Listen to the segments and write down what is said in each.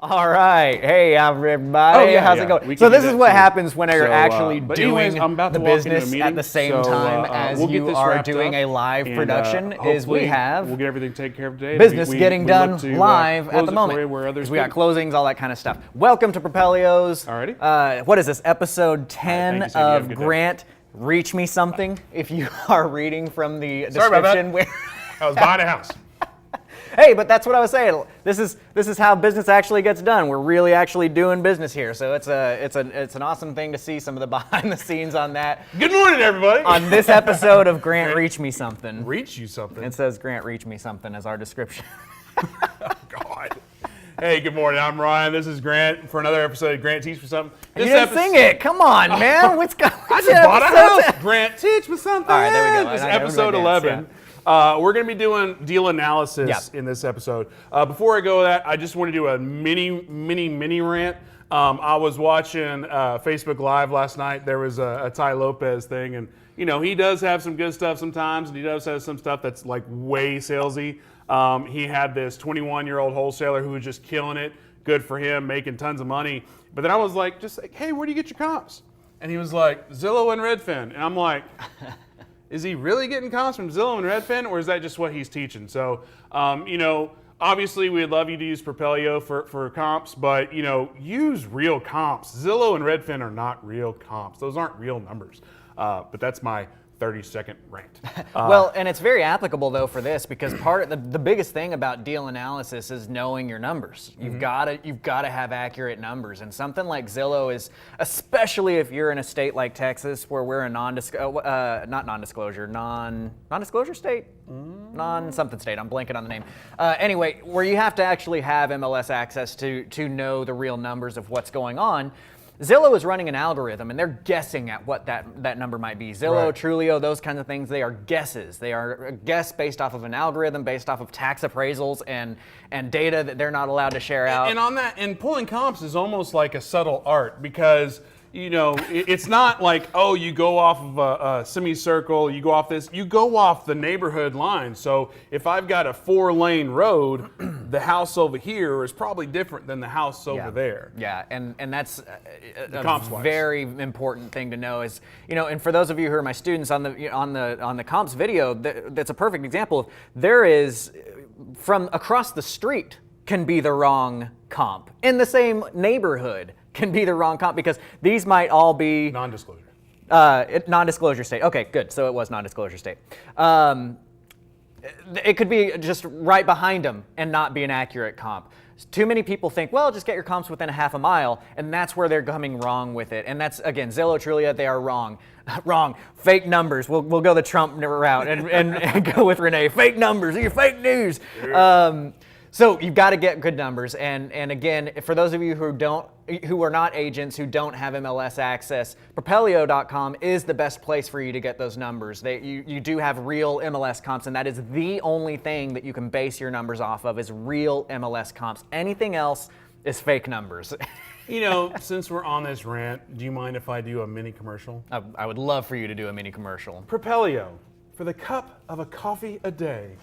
All right. Hey, everybody. How's it going? So this is what happens when you're actually doing the business at the same time as you are doing a live production. We'll get everything taken care of today. Business getting done live at the moment. We got closings, all that kind of stuff. Welcome to Propelio's. Alrighty. What is this? Episode 10 of Grant. Reach me something. If you are reading from the description, where I was buying a house. Hey, but that's what I was saying. This is how business actually gets done. We're really actually doing business here, so it's an awesome thing to see some of the behind the scenes on that. Good morning, everybody. On this episode of Grant Reach Me Something. Reach you something. It says Grant Reach Me Something as our description. Oh, God. Hey, good morning. I'm Ryan. This is Grant for another episode of Grant Teach Me Something. You didn't sing it. Come on, man. What's going on? I just bought a house. Grant, teach me something. All right, there we go. This is episode 11. Yeah. We're going to be doing deal analysis in this episode. Before I go with that, I just want to do a mini rant. I was watching Facebook Live last night. There was a Ty Lopez thing, and you know he does have some good stuff sometimes, and he does have some stuff that's like way salesy. He had this 21-year-old wholesaler who was just killing it. Good for him, making tons of money. But then I was like, hey, where do you get your comps? And he was like, Zillow and Redfin. And I'm like, is he really getting comps from Zillow and Redfin, or is that just what he's teaching? So, you know, obviously we'd love you to use Propelio for comps, but, you know, use real comps. Zillow and Redfin are not real comps. Those aren't real numbers. But that's my 30-second rant. Well, and it's very applicable though for this because part of the biggest thing about deal analysis is knowing your numbers. You've got to have accurate numbers, and something like Zillow is, especially if you're in a state like Texas where we're a non-disclosure state, non-something state. I'm blanking on the name. Anyway, where you have to actually have MLS access to know the real numbers of what's going on. Zillow is running an algorithm, and they're guessing at what that number might be. Zillow, right. Trulio, those kinds of things, they are guesses. They are a guess based off of an algorithm, based off of tax appraisals and data that they're not allowed to share out. And on that, and pulling comps is almost like a subtle art because, you know, it's not like, oh, you go off of a semicircle, you go off this, you go off the neighborhood line. So if I've got a 4-lane road, the house over here is probably different than the house over there. Yeah, and that's a very important thing to know is, you know, and for those of you who are my students on the comps video, that's a perfect example of there is from across the street can be the wrong comp in the same neighborhood. Can be the wrong comp because these might all be non-disclosure. Non-disclosure state. Okay, good. So it was non-disclosure state. It could be just right behind them and not be an accurate comp. Too many people think, well, just get your comps within a half a mile, and that's where they're coming wrong with it. And that's, again, Zillow, Trulia, they are wrong. Wrong. Fake numbers. We'll go the Trump route and go with Renee. Fake numbers. You're fake news. So you've got to get good numbers, and again, for those of you who are not agents, who don't have MLS access, Propelio.com is the best place for you to get those numbers. You do have real MLS comps, and that is the only thing that you can base your numbers off of is real MLS comps. Anything else is fake numbers. You know, since we're on this rant, do you mind if I do a mini commercial? I would love for you to do a mini commercial. Propelio, for the cup of a coffee a day.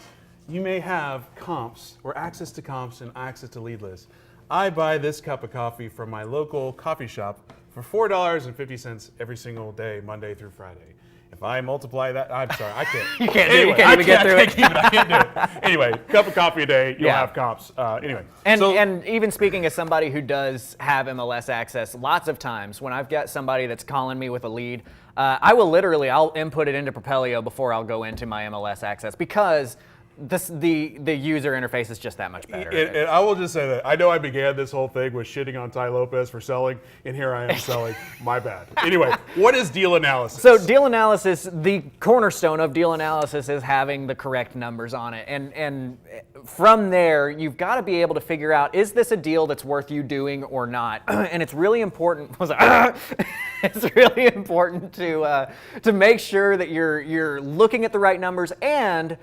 You may have comps or access to comps and access to lead lists. I buy this cup of coffee from my local coffee shop for $4.50 every single day, Monday through Friday. If I multiply that, I'm sorry, I can't. You can't do it. You can't even get through it. I can't do it. Anyway, cup of coffee a day, you'll have comps. Anyway. And even speaking as somebody who does have MLS access, lots of times when I've got somebody that's calling me with a lead, I'll input it into Propelio before I'll go into my MLS access because the user interface is just that much better. And I will just say that I know I began this whole thing with shitting on Ty Lopez for selling, and here I am selling. My bad. Anyway, what is deal analysis? So deal analysis, the cornerstone of deal analysis is having the correct numbers on it. And from there, you've got to be able to figure out, is this a deal that's worth you doing or not? And it's really important. It's really important to make sure that you're looking at the right numbers, and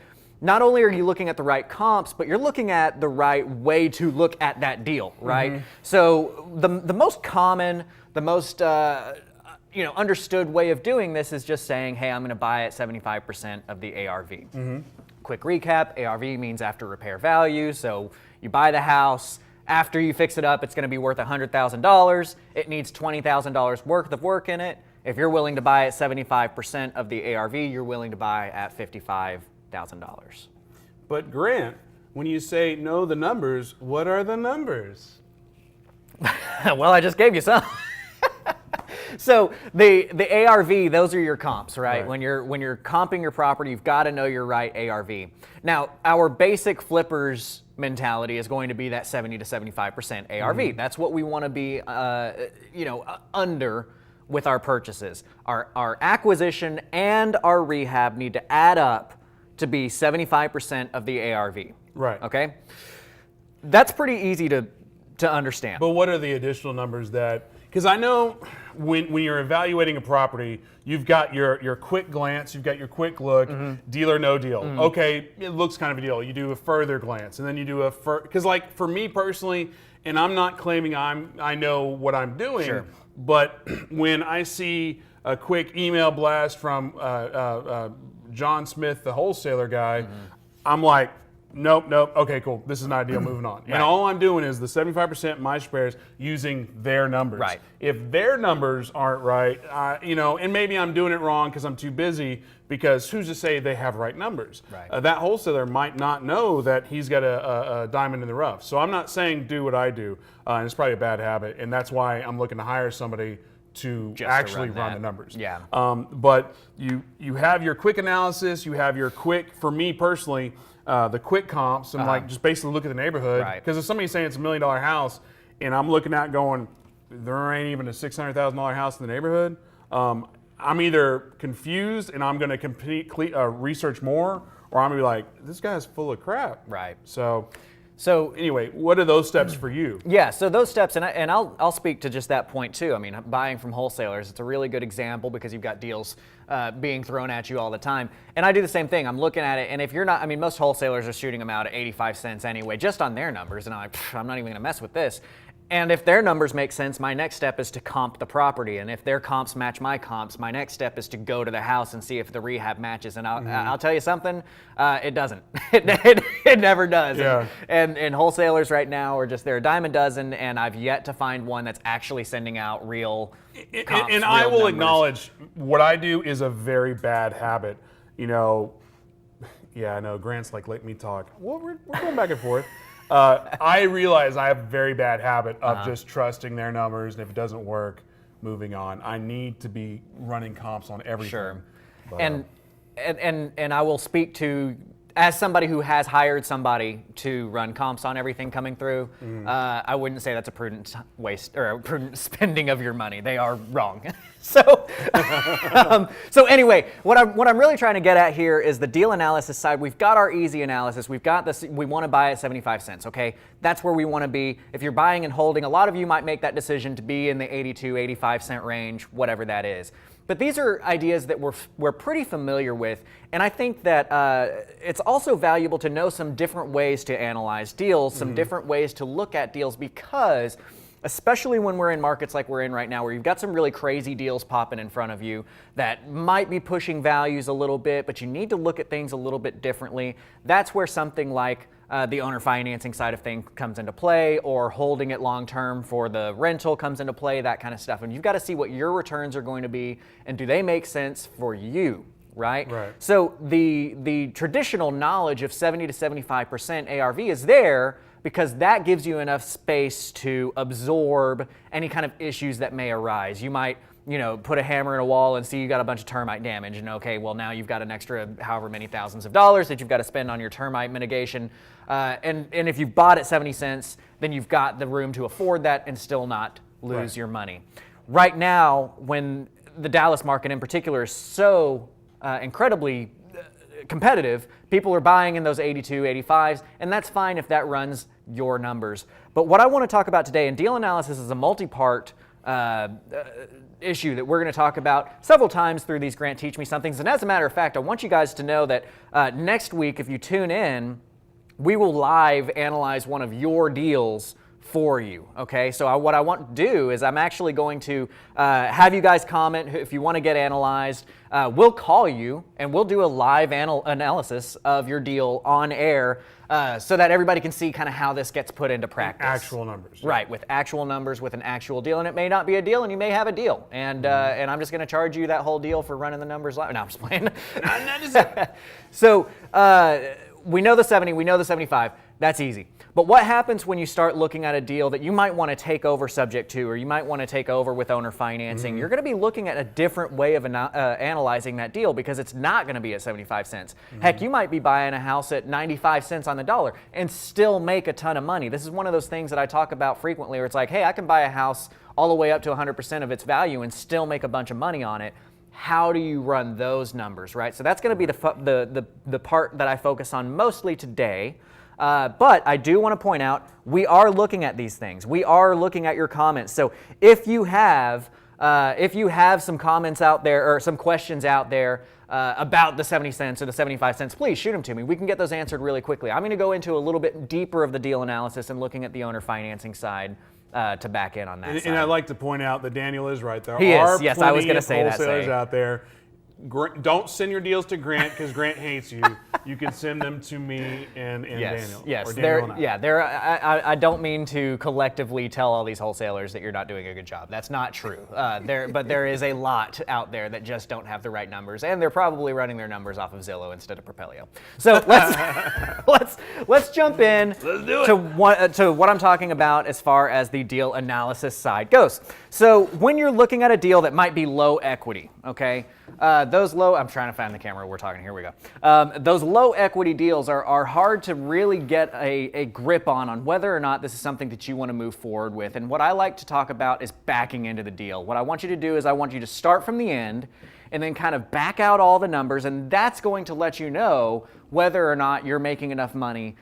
not only are you looking at the right comps, but you're looking at the right way to look at that deal, right? Mm-hmm. So the most common, the most understood way of doing this is just saying, hey, I'm going to buy at 75% of the ARV. Mm-hmm. Quick recap: ARV means after repair value. So you buy the house. After you fix it up, it's going to be worth $100,000. It needs $20,000 worth of work in it. If you're willing to buy at 75% of the ARV, you're willing to buy at $55,000. But Grant, when you say know the numbers, what are the numbers? Well, I just gave you some. So the ARV, those are your comps, right? When you're comping your property, you've got to know your right ARV. Now, our basic flippers mentality is going to be that 70 to 75% ARV. That's what we want to be, under with our purchases. Our acquisition and our rehab need to add up to be 75% of the ARV. Right. Okay. That's pretty easy to understand. But what are the additional numbers that? Because I know when you're evaluating a property, you've got your quick glance, you've got your quick look, deal or no deal. Okay, it looks kind of a deal. You do a further glance, and then you do because like for me personally, and I'm not claiming I know what I'm doing, Sure. but when I see a quick email blast from John Smith, the wholesaler guy, I'm like, nope, okay, cool. This is not a deal, moving on. Right. And all I'm doing is the 75% my spares using their numbers. Right. If their numbers aren't right, and maybe I'm doing it wrong because I'm too busy, because who's to say they have right numbers? Right. That wholesaler might not know that he's got a diamond in the rough. So I'm not saying do what I do, and it's probably a bad habit, and that's why I'm looking to hire somebody to Just actually to run the numbers. Yeah. But you have your quick analysis, you have your quick, for me personally, the quick comps, and like just basically look at the neighborhood. Right. Because if somebody's saying it's $1 million house, and I'm looking at going, there ain't even a $600,000 house in the neighborhood, I'm either confused and I'm going to completely research more, or I'm going to be like, this guy's full of crap. Right. So So anyway, what are those steps for you? yeah, so those steps, and I'll speak to just that point too. I mean, buying from wholesalers, it's a really good example because you've got deals being thrown at you all the time. And I do the same thing. I'm looking at it, and if you're not, I mean, most wholesalers are shooting them out at 85 cents anyway, just on their numbers, and I'm like, I'm not even going to mess with this. And if their numbers make sense, my next step is to comp the property. And if their comps match my comps, my next step is to go to the house and see if the rehab matches. And I'll tell you something, it doesn't. It never does. Yeah. And wholesalers right now are just, they're a dime a dozen, and I've yet to find one that's actually sending out real comps, And I real will numbers. acknowledge what I do is a very bad habit. Yeah, I know Grant's like, let me talk. Well, we're going back and forth. I realize I have a very bad habit of just trusting their numbers, and if it doesn't work, moving on. I need to be running comps on everything. Sure. But, And I will speak to, as somebody who has hired somebody to run comps on everything coming through, I wouldn't say that's a prudent waste or a prudent spending of your money. They are wrong. So anyway, what I'm really trying to get at here is the deal analysis side. We've got our easy analysis. We've got this. We want to buy at 75 cents. Okay, that's where we want to be. If you're buying and holding, a lot of you might make that decision to be in the 82, 85 cent range, whatever that is. But these are ideas that we're pretty familiar with, and I think that it's also valuable to know some different ways to analyze deals, some different ways to look at deals, because especially when we're in markets like we're in right now, where you've got some really crazy deals popping in front of you that might be pushing values a little bit, but you need to look at things a little bit differently. That's where something like the owner financing side of things comes into play, or holding it long term for the rental comes into play, that kind of stuff. And you've got to see what your returns are going to be, and do they make sense for you, right? Right. So the traditional knowledge of 70 to 75% ARV is there, because that gives you enough space to absorb any kind of issues that may arise. You might, put a hammer in a wall and see you got a bunch of termite damage, and okay, well, now you've got an extra however many thousands of dollars that you've got to spend on your termite mitigation. And if you've bought at 70 cents, then you've got the room to afford that and still not lose your money. Right now, when the Dallas market in particular is so incredibly competitive, people are buying in those 82, 85s, and that's fine if that runs your numbers. But what I want to talk about today, and deal analysis is a multi-part issue that we're going to talk about several times through these Grant Teach Me Somethings. And as a matter of fact, I want you guys to know that next week, if you tune in, we will live analyze one of your deals for you, okay? So what I want to do is I'm actually going to have you guys comment if you want to get analyzed. We'll call you and we'll do a live analysis of your deal on air so that everybody can see kind of how this gets put into practice. Actual numbers. Right, with actual numbers, with an actual deal. And it may not be a deal and you may have a deal. And I'm just going to charge you that whole deal for running the numbers live. No, I'm just playing. So we know the 70, we know the 75. That's easy. But what happens when you start looking at a deal that you might want to take over subject to, or you might want to take over with owner financing? You're going to be looking at a different way of analyzing that deal because it's not going to be at 75 cents. Heck, you might be buying a house at 95 cents on the dollar and still make a ton of money. This is one of those things that I talk about frequently where it's like, hey, I can buy a house all the way up to 100% of its value and still make a bunch of money on it. How do you run those numbers, right? So that's going to be the part that I focus on mostly today. But I do want to point out, we are looking at these things. We are looking at your comments. So if you have some comments out there or some questions out there about the 70 cents or the 75 cents, please shoot them to me. We can get those answered really quickly. I'm going to go into a little bit deeper of the deal analysis and looking at the owner financing side to back in on that side. And I'd like to point out that Daniel is right. There He are is. Yes, I was plenty gonna of say that, wholesalers say. out there. Don't send your deals to Grant because Grant hates you. You can send them to me and Daniel. Yes, or Daniel and I. I don't mean to collectively tell all these wholesalers that you're not doing a good job. That's not true. But there is a lot out there that just don't have the right numbers, and they're probably running their numbers off of Zillow instead of Propelio. So let's jump in to what I'm talking about as far as the deal analysis side goes. So when you're looking at a deal that might be low equity, okay. I'm trying to find the camera we're talking, here we go. Those low equity deals are hard to really get a grip on whether or not this is something that you want to move forward with. And what I like to talk about is backing into the deal. What I want you to do is I want you to start from the end and then kind of back out all the numbers, and that's going to let you know whether or not you're making enough money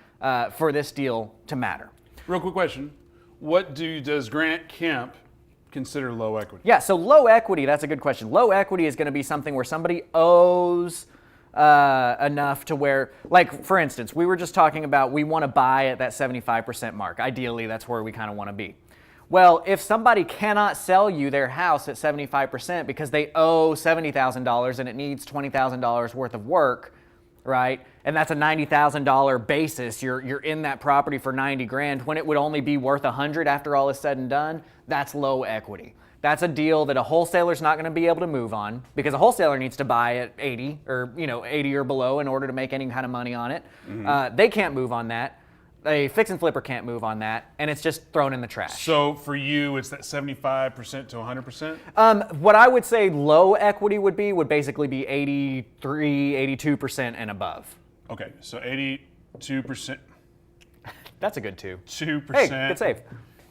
for this deal to matter. Real quick question. What does Grant Kemp consider low equity? Yeah, so low equity, that's a good question. Low equity is going to be something where somebody owes enough to where, like for instance, we were just talking about we want to buy at that 75% mark. Ideally, that's where we kind of want to be. Well, if somebody cannot sell you their house at 75% because they owe $70,000 and it needs $20,000 worth of work, right? And that's a $90,000 basis. You're in that property for 90 grand when it would only be worth 100 after all is said and done. That's low equity. That's a deal that a wholesaler's not going to be able to move on because a wholesaler needs to buy at 80 or 80 or below in order to make any kind of money on it. They can't move on that. A fix and flipper can't move on that, and it's just thrown in the trash. So for you, it's that 75% to 100%? What I would say low equity would basically be 83, 82% and above. Okay, so 82%. That's a good 2. 2%. Hey, good save.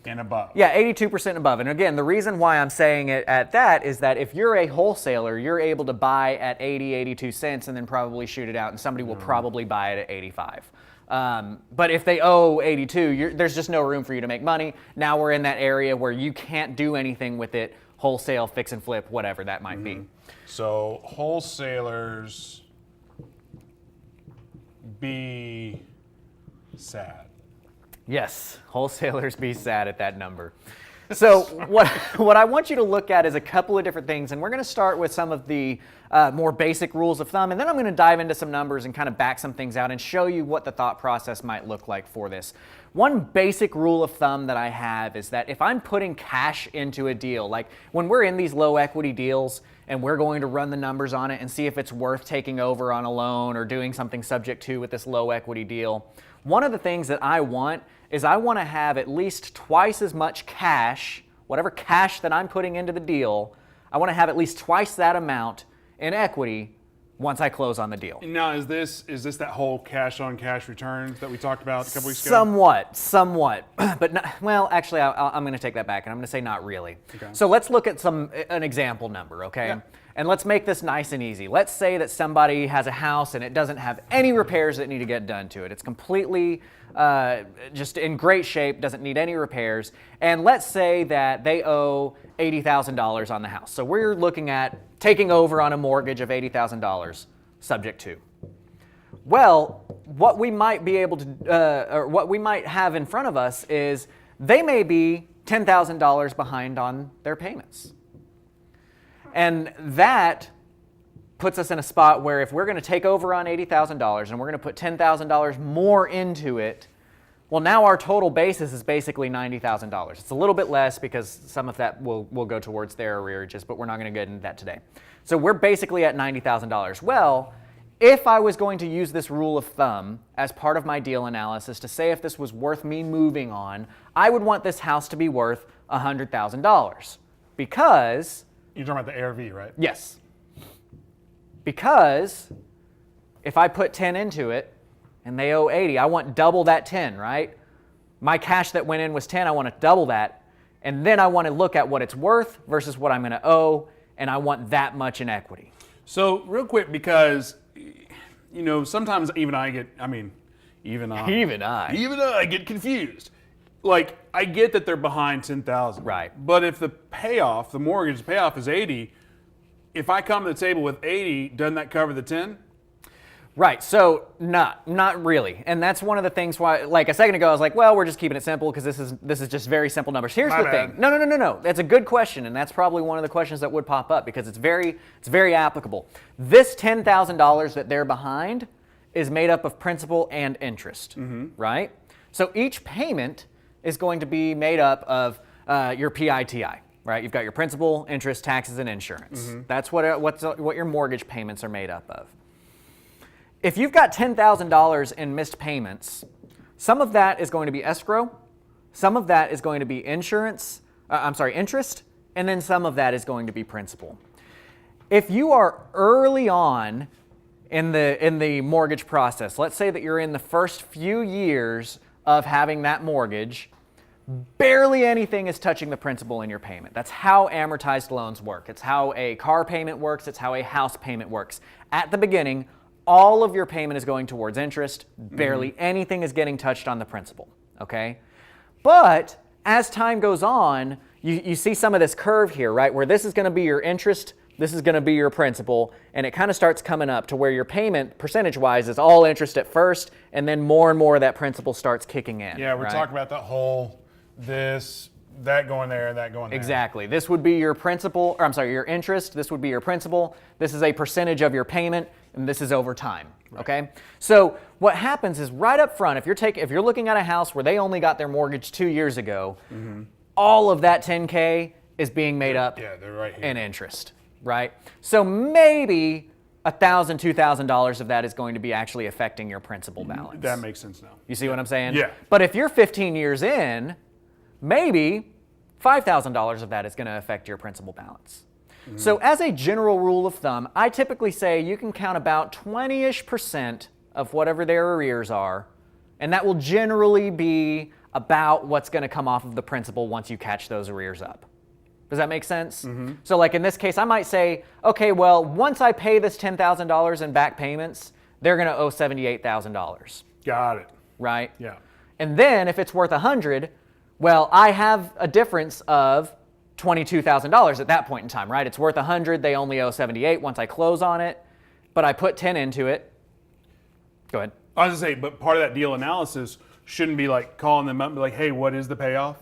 And above. Yeah, 82% above. And again, the reason why I'm saying it at that is that if you're a wholesaler, you're able to buy at 80, 82 cents and then probably shoot it out, and somebody will probably buy it at 85. But if they owe 82, there's just no room for you to make money. Now we're in that area where you can't do anything with it, wholesale, fix and flip, whatever that might be. So wholesalers be sad. Yes, wholesalers be sad at that number. So what I want you to look at is a couple of different things, and we're going to start with some of the more basic rules of thumb, and then I'm going to dive into some numbers and kind of back some things out and show you what the thought process might look like for this. One basic rule of thumb that I have is that if I'm putting cash into a deal, like when we're in these low equity deals and we're going to run the numbers on it and see if it's worth taking over on a loan or doing something subject to with this low equity deal, one of the things that I want is I want to have at least twice as much cash, whatever cash that I'm putting into the deal, I want to have at least twice that amount in equity once I close on the deal. Now, is this that whole cash on cash returns that we talked about a couple weeks ago? Somewhat, but not, well, actually, I'm going to take that back and I'm going to say not really. Okay. So let's look at an example number, okay? Yeah. And let's make this nice and easy. Let's say that somebody has a house and it doesn't have any repairs that need to get done to it. It's completely just in great shape, doesn't need any repairs. And let's say that they owe $80,000 on the house. So we're looking at taking over on a mortgage of $80,000 subject to. Well, what we might be able to, or what we might have in front of us is they may be $10,000 behind on their payments. And that puts us in a spot where if we're going to take over on $80,000 and we're going to put $10,000 more into it, well, now our total basis is basically $90,000. It's a little bit less because some of that will go towards their arrearages, but we're not going to get into that today. So we're basically at $90,000. Well, if I was going to use this rule of thumb as part of my deal analysis to say if this was worth me moving on, I would want this house to be worth $100,000 because... You're talking about the ARV, right? Yes. Because if I put 10 into it and they owe 80, I want double that 10, right? My cash that went in was 10, I want to double that. And then I want to look at what it's worth versus what I'm going to owe, and I want that much in equity. So real quick, because, sometimes even I get confused. Like, I get that they're behind 10,000. Right. But if the mortgage payoff is 80, if I come to the table with 80, doesn't that cover the 10? Right, so not really. And that's one of the things why, like a second ago, I was like, well, we're just keeping it simple because this is just very simple numbers. Here's the thing. No. That's a good question, and that's probably one of the questions that would pop up because it's very applicable. This $10,000 that they're behind is made up of principal and interest, right? So each payment is going to be made up of your PITI. Right, you've got your principal, interest, taxes, and insurance. That's what your mortgage payments are made up of. If you've got $10,000 in missed payments, some of that is going to be escrow, some of that is going to be interest, and then some of that is going to be principal. If you are early on in the mortgage process, let's say that you're in the first few years of having that mortgage, barely anything is touching the principal in your payment. That's how amortized loans work. It's how a car payment works. It's how a house payment works. At the beginning, all of your payment is going towards interest. Barely anything is getting touched on the principal, okay? But as time goes on, you see some of this curve here, right, where this is going to be your interest, this is going to be your principal, and it kind of starts coming up to where your payment, percentage-wise, is all interest at first, and then more and more of that principal starts kicking in. Yeah, we're talking about that whole... that going there, that going there. Exactly. This would be your principal, your interest. This would be your principal. This is a percentage of your payment, and this is over time. Right. Okay. So what happens is right up front, if you're looking at a house where they only got their mortgage 2 years ago, all of that $10K is being made up they're right here. in interest, right? So maybe $1,000, $2,000 of that is going to be actually affecting your principal balance. That makes sense now. You see what I'm saying? Yeah. But if you're 15 years in, maybe $5,000 of that is going to affect your principal balance. So as a general rule of thumb, I typically say you can count about 20-ish% of whatever their arrears are, and that will generally be about what's going to come off of the principal once you catch those arrears up. Does that make sense? So like in this case, I might say, okay, well, once I pay this $10,000 in back payments, they're going to owe $78,000. Got it. Right? Yeah. And then if it's worth $100,000, well, I have a difference of $22,000 at that point in time, right? It's worth $100,000, they only owe $78,000 once I close on it, but I put 10 into it. Go ahead. I was gonna say, but part of that deal analysis shouldn't be like calling them up and be like, hey, what is the payoff?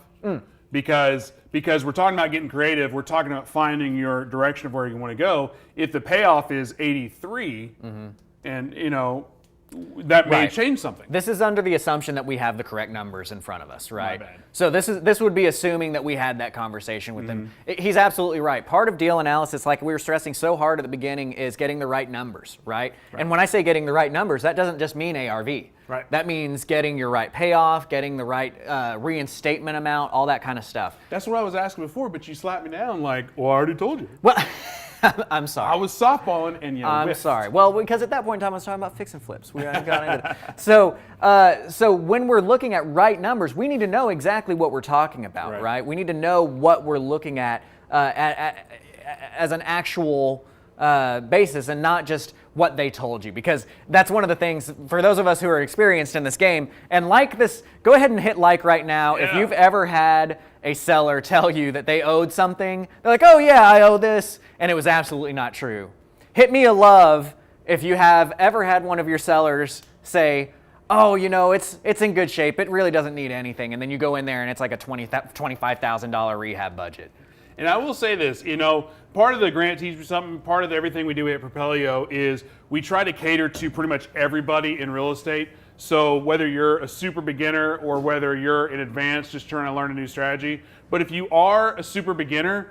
Because we're talking about getting creative, we're talking about finding your direction of where you want to go. If the payoff is 83, and that may change something. This is under the assumption that we have the correct numbers in front of us, right? My bad. So this would be assuming that we had that conversation with them. He's absolutely right. Part of deal analysis, like we were stressing so hard at the beginning, is getting the right numbers, right? And when I say getting the right numbers, that doesn't just mean ARV. Right. That means getting your right payoff, getting the right reinstatement amount, all that kind of stuff. That's what I was asking before, but you slapped me down like, well, I already told you. Well, I'm sorry. I was softballing and you I'm whiffed. sorry. Well, because at that point in time I was talking about fix and flips. We hadn't gotten into that. So when we're looking at right numbers, we need to know exactly what we're talking about, right? We need to know what we're looking at as an actual basis and not just what they told you, because that's one of the things for those of us who are experienced in this game. And like this, go ahead and hit like right now. If you've ever had a seller tell you that they owed something, they're like, oh yeah, I owe this, and it was absolutely not true. Hit me a love if you have ever had one of your sellers say, oh, it's in good shape. It really doesn't need anything. And then you go in there and it's like a $25,000 rehab budget. And I will say this, part of the Grant Teach Me Something, part of everything we do at Propelio is we try to cater to pretty much everybody in real estate. So whether you're a super beginner or whether you're in advanced just trying to learn a new strategy, but if you are a super beginner,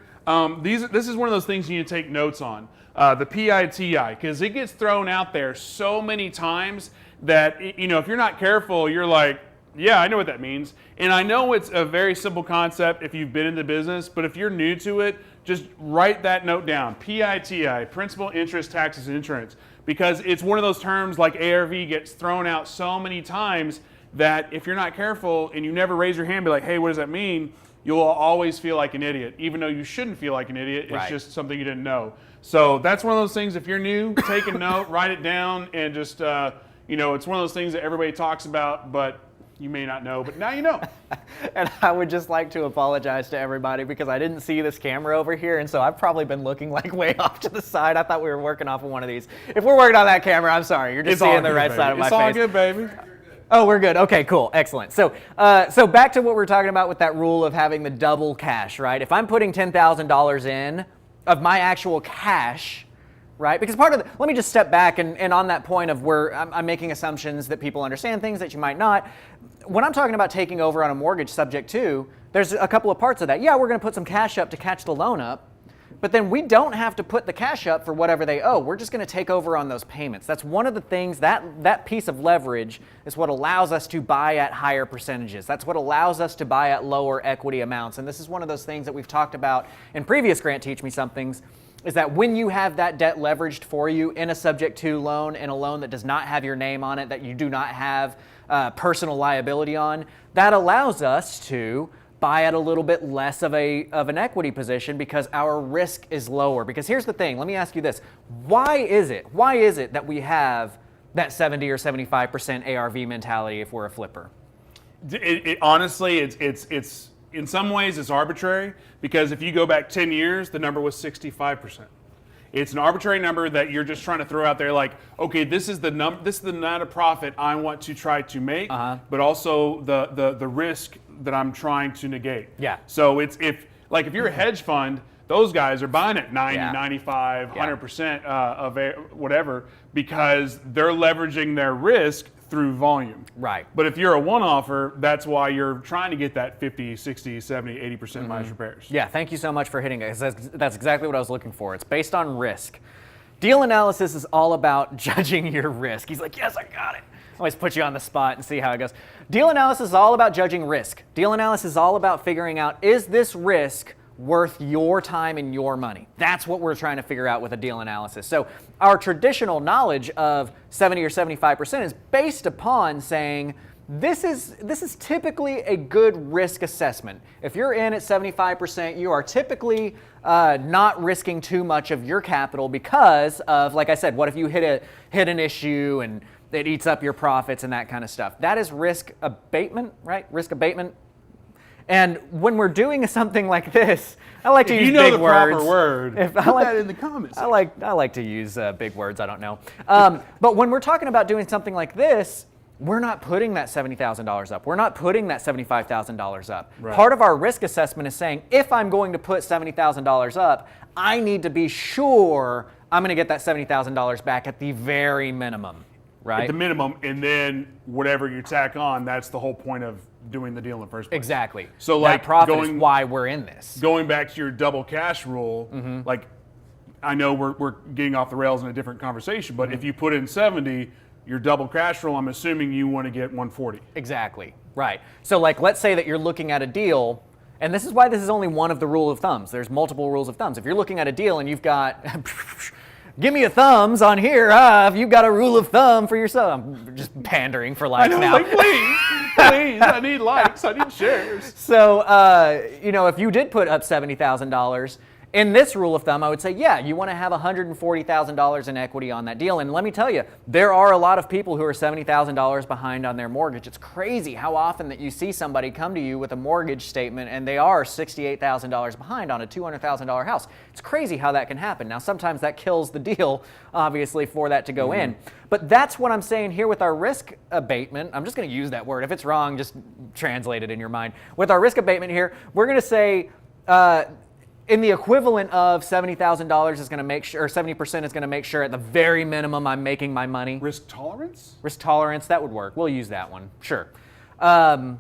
this is one of those things you need to take notes on. The PITI, because it gets thrown out there so many times that, if you're not careful, you're like, yeah, I know what that means. And I know it's a very simple concept if you've been in the business, but if you're new to it, just write that note down. PITI, principal, interest, taxes, and insurance. Because it's one of those terms like ARV gets thrown out so many times that if you're not careful and you never raise your hand and be like, hey, what does that mean? You'll always feel like an idiot, even though you shouldn't feel like an idiot. It's right. just something you didn't know. So that's one of those things, if you're new, take a note, write it down, and just, it's one of those things that everybody talks about, but you may not know, but now you know. And I would just like to apologize to everybody because I didn't see this camera over here, and so I've probably been looking like way off to the side. I thought we were working off of one of these. If we're working on that camera, I'm sorry. You're just seeing the right side of my face. It's all good, baby. Oh, we're good. Okay, cool. Excellent. So back to what we're talking about with that rule of having the double cash, right? If I'm putting $10,000 in of my actual cash, right? Because let me just step back and on that point of where I'm making assumptions that people understand things that you might not. When I'm talking about taking over on a mortgage subject to, there's a couple of parts of that. Yeah, we're going to put some cash up to catch the loan up, but then we don't have to put the cash up for whatever they owe. We're just going to take over on those payments. That's one of the things, that piece of leverage is what allows us to buy at higher percentages. That's what allows us to buy at lower equity amounts. And this is one of those things that we've talked about in previous Grant Teach Me Somethings, is that when you have that debt leveraged for you in a subject to loan, in a loan that does not have your name on it, that you do not have personal liability on, that allows us to buy at a little bit less of an equity position because our risk is lower. Because here's the thing, let me ask you this. Why is it that we have that 70 or 75% ARV mentality if we're a flipper? Honestly, it's in some ways it's arbitrary because if you go back 10 years, the number was 65%. It's an arbitrary number that you're just trying to throw out there like, okay, this is the amount of profit I want to try to make, but also the risk that I'm trying to negate. Yeah. So if you're a hedge fund, those guys are buying at 90, Yeah. 95, 100% of whatever because they're leveraging their risk through volume. Right. But if you're a one-offer, that's why you're trying to get that 50, 60, 70, 80% minus repairs. Yeah, thank you so much for hitting it. 'Cause that's exactly what I was looking for. It's based on risk. Deal analysis is all about judging your risk. He's like, yes, I got it. Always put you on the spot and see how it goes. Deal analysis is all about judging risk. Deal analysis is all about figuring out, is this risk worth your time and your money? That's what we're trying to figure out with a deal analysis. So our traditional knowledge of 70 or 75% is based upon saying, this is typically a good risk assessment. If you're in at 75%, you are typically not risking too much of your capital because of, like I said, what if you hit an issue and it eats up your profits and that kind of stuff? That is risk abatement, right? Risk abatement. And when we're doing something like this, I like to use big words. You know the proper word. Put that in the comments. I like to use big words. I don't know. But when we're talking about doing something like this, we're not putting that $70,000 up. We're not putting that $75,000 up. Right. Part of our risk assessment is saying, if I'm going to put $70,000 up, I need to be sure I'm going to get that $70,000 back at the very minimum, right? At the minimum, and then whatever you tack on, that's the whole point of doing the deal in the first place. Exactly. So that profit is why we're in this. Going back to your double cash rule, like I know we're getting off the rails in a different conversation, but if you put in 70, your double cash rule, I'm assuming you want to get 140. Exactly. Right. So like, let's say that you're looking at a deal, and this is why this is only one of the rule of thumbs. There's multiple rules of thumbs. If you're looking at a deal and you've got give me a thumbs on here. If you've got a rule of thumb for yourself. I'm just pandering for likes now. Like, please, I need likes, I need shares. So, if you did put up $70,000 In this rule of thumb, I would say, yeah, you want to have $140,000 in equity on that deal. And let me tell you, there are a lot of people who are $70,000 behind on their mortgage. It's crazy how often that you see somebody come to you with a mortgage statement and they are $68,000 behind on a $200,000 house. It's crazy how that can happen. Now, sometimes that kills the deal, obviously, for that to go in. But that's what I'm saying here with our risk abatement. I'm just going to use that word. If it's wrong, just translate it in your mind. With our risk abatement here, we're going to say, in the equivalent of $70,000 is going to make sure, or 70% is going to make sure at the very minimum I'm making my money. Risk tolerance? Risk tolerance, that would work. We'll use that one, sure. On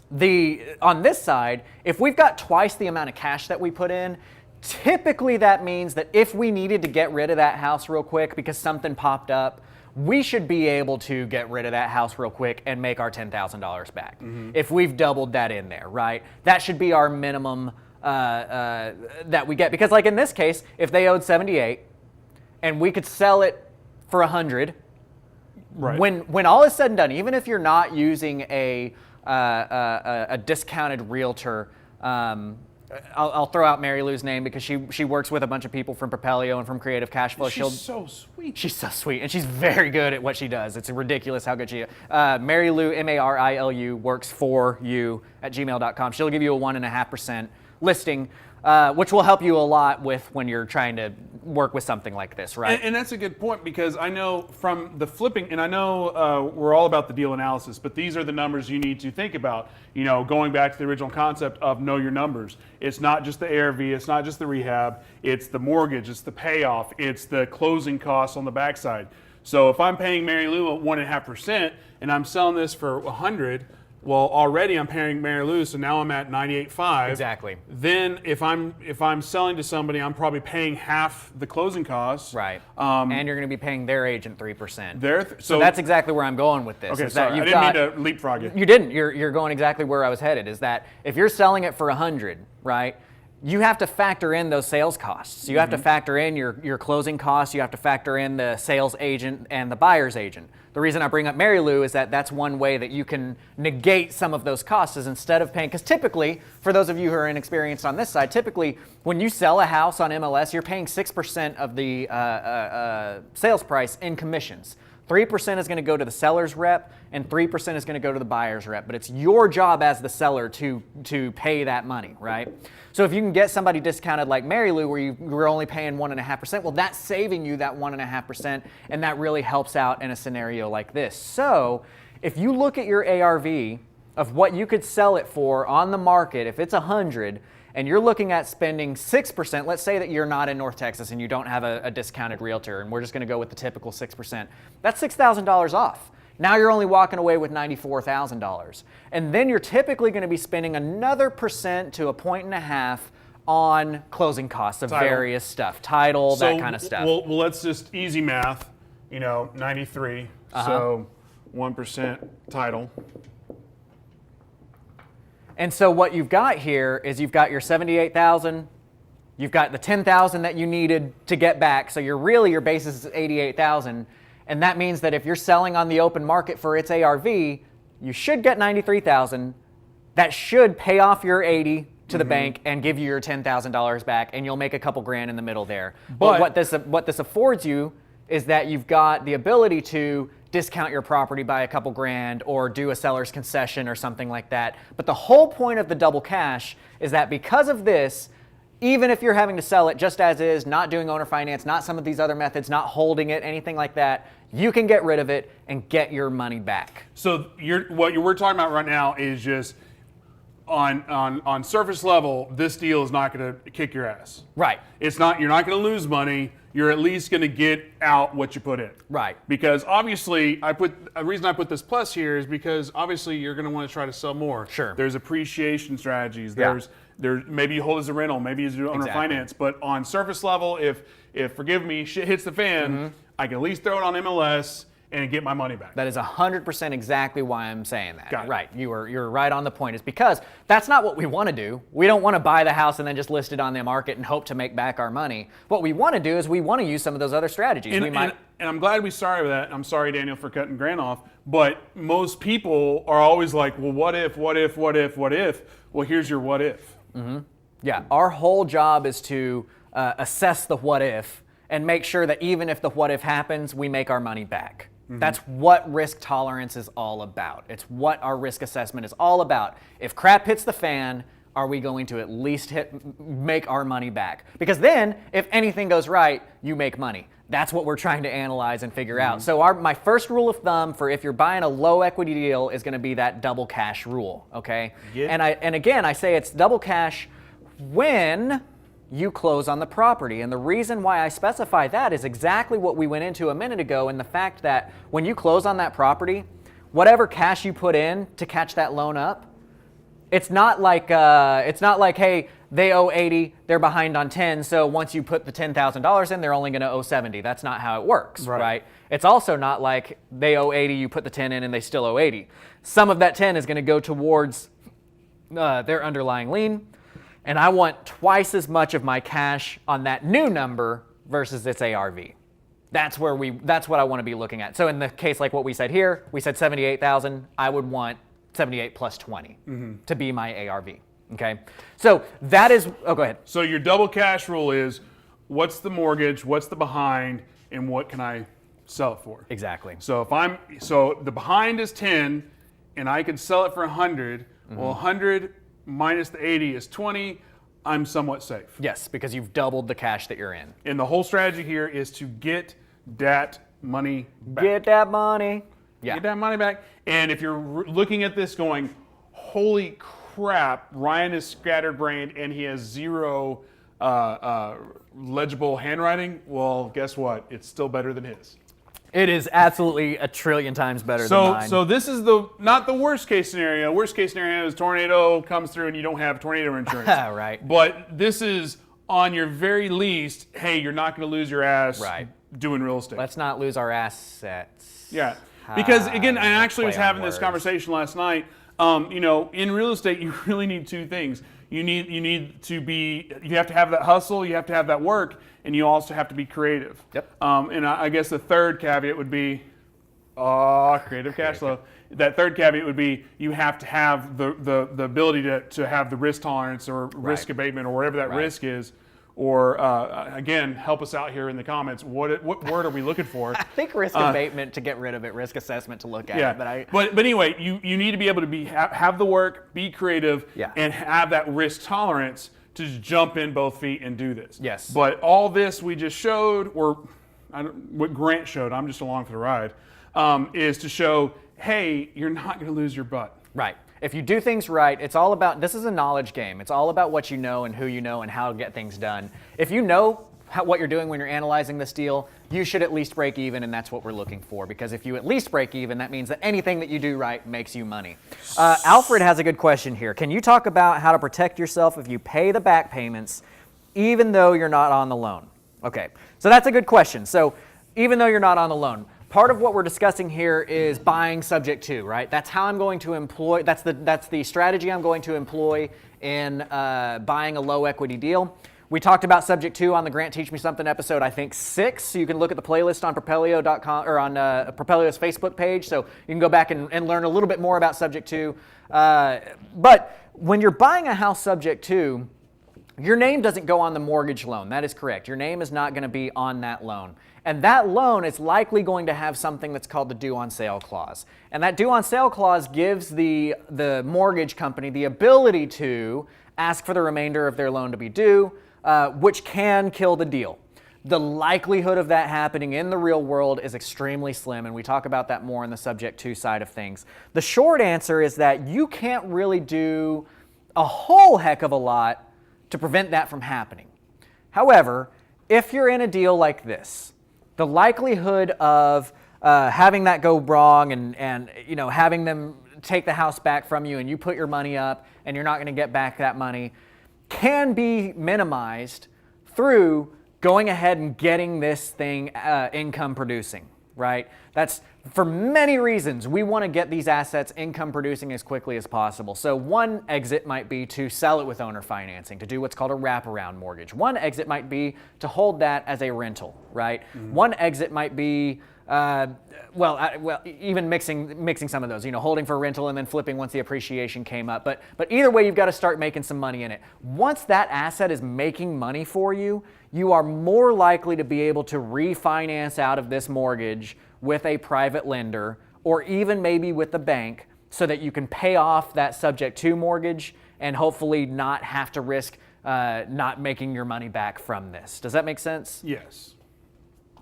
this side, if we've got twice the amount of cash that we put in, typically that means that if we needed to get rid of that house real quick because something popped up, we should be able to get rid of that house real quick and make our $10,000 back. If we've doubled that in there, right? That should be our minimum that we get, because like in this case, if they owed 78 and we could sell it for 100, right. When all is said and done, even if you're not using a discounted realtor, I'll throw out Mary Lou's name because she works with a bunch of people from Propelio and from Creative Cash Flow. She's so sweet. She's so sweet, and she's very good at what she does. It's ridiculous how good she is. Mary Lou, Marilu, works for you at gmail.com. She'll give you a 1.5% listing, which will help you a lot with when you're trying to work with something like this, right? And that's a good point, because I know from the flipping, and I know we're all about the deal analysis, but these are the numbers you need to think about. You know, going back to the original concept of know your numbers. It's not just the ARV, it's not just the rehab, it's the mortgage, it's the payoff, it's the closing costs on the backside. So if I'm paying Mary Lou at 1.5% and I'm selling this for 100, well, already I'm paying Mary Lou, so now I'm at 98.5. Exactly. Then if I'm selling to somebody, I'm probably paying half the closing costs. Right. And you're going to be paying their agent 3%. So that's exactly where I'm going with this. Okay, is sorry, that I didn't mean to leapfrog you. You didn't. You're going exactly where I was headed. Is that if you're selling it for 100, right? You have to factor in those sales costs. You have to factor in your closing costs. You have to factor in the sales agent and the buyer's agent. The reason I bring up Mary Lou is that that's one way that you can negate some of those costs, is instead of paying, because typically, for those of you who are inexperienced on this side, typically when you sell a house on MLS, you're paying 6% of the sales price in commissions. 3% is going to go to the seller's rep, and 3% is going to go to the buyer's rep. But it's your job as the seller to pay that money, right? So if you can get somebody discounted like Mary Lou, where you're only paying 1.5%, well, that's saving you that 1.5%, and that really helps out in a scenario like this. So if you look at your ARV of what you could sell it for on the market, if it's 100, and you're looking at spending 6%, let's say that you're not in North Texas and you don't have a discounted realtor, and we're just going to go with the typical 6%. That's $6,000 off. Now you're only walking away with $94,000. And then you're typically going to be spending another 1% to 1.5% on closing costs of various stuff, title, that kind of stuff. Well, let's just easy math, 93, so 1% title. And so what you've got here is you've got your $78,000, you've got the $10,000 that you needed to get back, so your basis is $88,000, and that means that if you're selling on the open market for its ARV, you should get $93,000. That should pay off your $80,000 to the bank and give you your $10,000 back, and you'll make a couple grand in the middle there. But what this affords you is that you've got the ability to discount your property by a couple grand or do a seller's concession or something like that. But the whole point of the double cash is that because of this, even if you're having to sell it just as is, not doing owner finance, not some of these other methods, not holding it, anything like that, you can get rid of it and get your money back. So what we're talking about right now is just on surface level, this deal is not going to kick your ass. Right. It's not. You're not going to lose money. You're at least going to get out what you put in. Right. Because obviously, the reason I put this plus here is because obviously you're going to want to try to sell more. Sure. There's appreciation strategies. There's maybe you hold as a rental, maybe you do owner finance. But on surface level, if forgive me, shit hits the fan, I can at least throw it on MLS and get my money back. That is 100% exactly why I'm saying that. Got it. Right. You're right on the point. It's because that's not what we want to do. We don't want to buy the house and then just list it on the market and hope to make back our money. What we want to do is we want to use some of those other strategies. And I'm glad we started with that. I'm sorry, Daniel, for cutting Grant off. But most people are always like, well, what if? Well, here's your what if. Yeah, our whole job is to assess the what if and make sure that even if the what if happens, we make our money back. That's what risk tolerance is all about. It's what our risk assessment is all about. If crap hits the fan, are we going to at least make our money back? Because then, if anything goes right, you make money. That's what we're trying to analyze and figure out. So my first rule of thumb for if you're buying a low equity deal is going to be that double cash rule, okay? Yeah. And again, I say it's double cash when you close on the property. And the reason why I specify that is exactly what we went into a minute ago, and the fact that when you close on that property, whatever cash you put in to catch that loan up, it's not like hey, they owe 80, they're behind on 10, so once you put the $10,000 in, they're only going to owe 70. That's not how it works, right? It's also not like they owe 80, you put the 10 in, and they still owe 80. Some of that 10 is going to go towards their underlying lien, and I want twice as much of my cash on that new number versus its ARV. That's what I want to be looking at. So in the case like what we said here, we said 78,000. I would want 78 plus 20 to be my ARV. Okay, so that is. Oh, go ahead. So your double cash rule is, what's the mortgage, what's the behind, and what can I sell it for? Exactly. So the behind is 10, and I could sell it for 100. Well, 100 minus the 80 is 20. I'm somewhat safe. Yes, because you've doubled the cash that you're in. And the whole strategy here is to get that money back. Get that money. Yeah. Get that money back. And if you're looking at this going, holy crap, Ryan is scatterbrained and he has zero legible handwriting, well, guess what? It's still better than his. It is absolutely a trillion times better than mine. So this is not the worst case scenario. Worst case scenario is tornado comes through and you don't have tornado insurance. Right. But this is on your very least, hey, you're not going to lose your ass doing real estate. Let's not lose our assets. Yeah. Because again, I actually was having this conversation last night. In real estate, you really need two things. You have to have that hustle, you have to have that work, and you also have to be creative. Yep. And I guess the third caveat would be, creative cash flow. That third caveat would be you have to have the ability to have the risk tolerance or risk abatement or whatever that risk is. Or again, help us out here in the comments. What word are we looking for? I think risk abatement to get rid of it, risk assessment to look at it. But anyway, you need to be able to have the work, be creative, and have that risk tolerance to just jump in both feet and do this. Yes. But all this we just showed, or what Grant showed, I'm just along for the ride, is to show, hey, you're not going to lose your butt. Right. If you do things right, it's all about, this is a knowledge game. It's all about what you know and who you know and how to get things done. If you know what you're doing when you're analyzing this deal, you should at least break even, and that's what we're looking for. Because if you at least break even, that means that anything that you do right makes you money. Alfred has a good question here. Can you talk about how to protect yourself if you pay the back payments even though you're not on the loan? Okay, so that's a good question. So even though you're not on the loan, part of what we're discussing here is buying subject to, right? That's how I'm going to employ, that's the strategy I'm going to employ in buying a low equity deal. We talked about subject to on the Grant Teach Me Something episode, I think 6. So you can look at the playlist on Propelio.com or on Propelio's Facebook page. So you can go back and learn a little bit more about subject to. But when you're buying a house subject to, your name doesn't go on the mortgage loan. That is correct. Your name is not going to be on that loan. And that loan is likely going to have something that's called the due on sale clause. And that due on sale clause gives the mortgage company the ability to ask for the remainder of their loan to be due, which can kill the deal. The likelihood of that happening in the real world is extremely slim, and we talk about that more in the subject to side of things. The short answer is that you can't really do a whole heck of a lot to prevent that from happening. However, if you're in a deal like this, the likelihood of having that go wrong and having them take the house back from you and you put your money up and you're not going to get back that money can be minimized through going ahead and getting this thing income producing, right? That's for many reasons. We want to get these assets income producing as quickly as possible. So one exit might be to sell it with owner financing, to do what's called a wraparound mortgage. One exit might be to hold that as a rental, right? Mm-hmm. One exit might be even mixing some of those, holding for rental and then flipping once the appreciation came up. But either way, you've got to start making some money in it. Once that asset is making money for you, you are more likely to be able to refinance out of this mortgage with a private lender or even maybe with the bank so that you can pay off that subject to mortgage and hopefully not have to risk not making your money back from this. Does that make sense? Yes.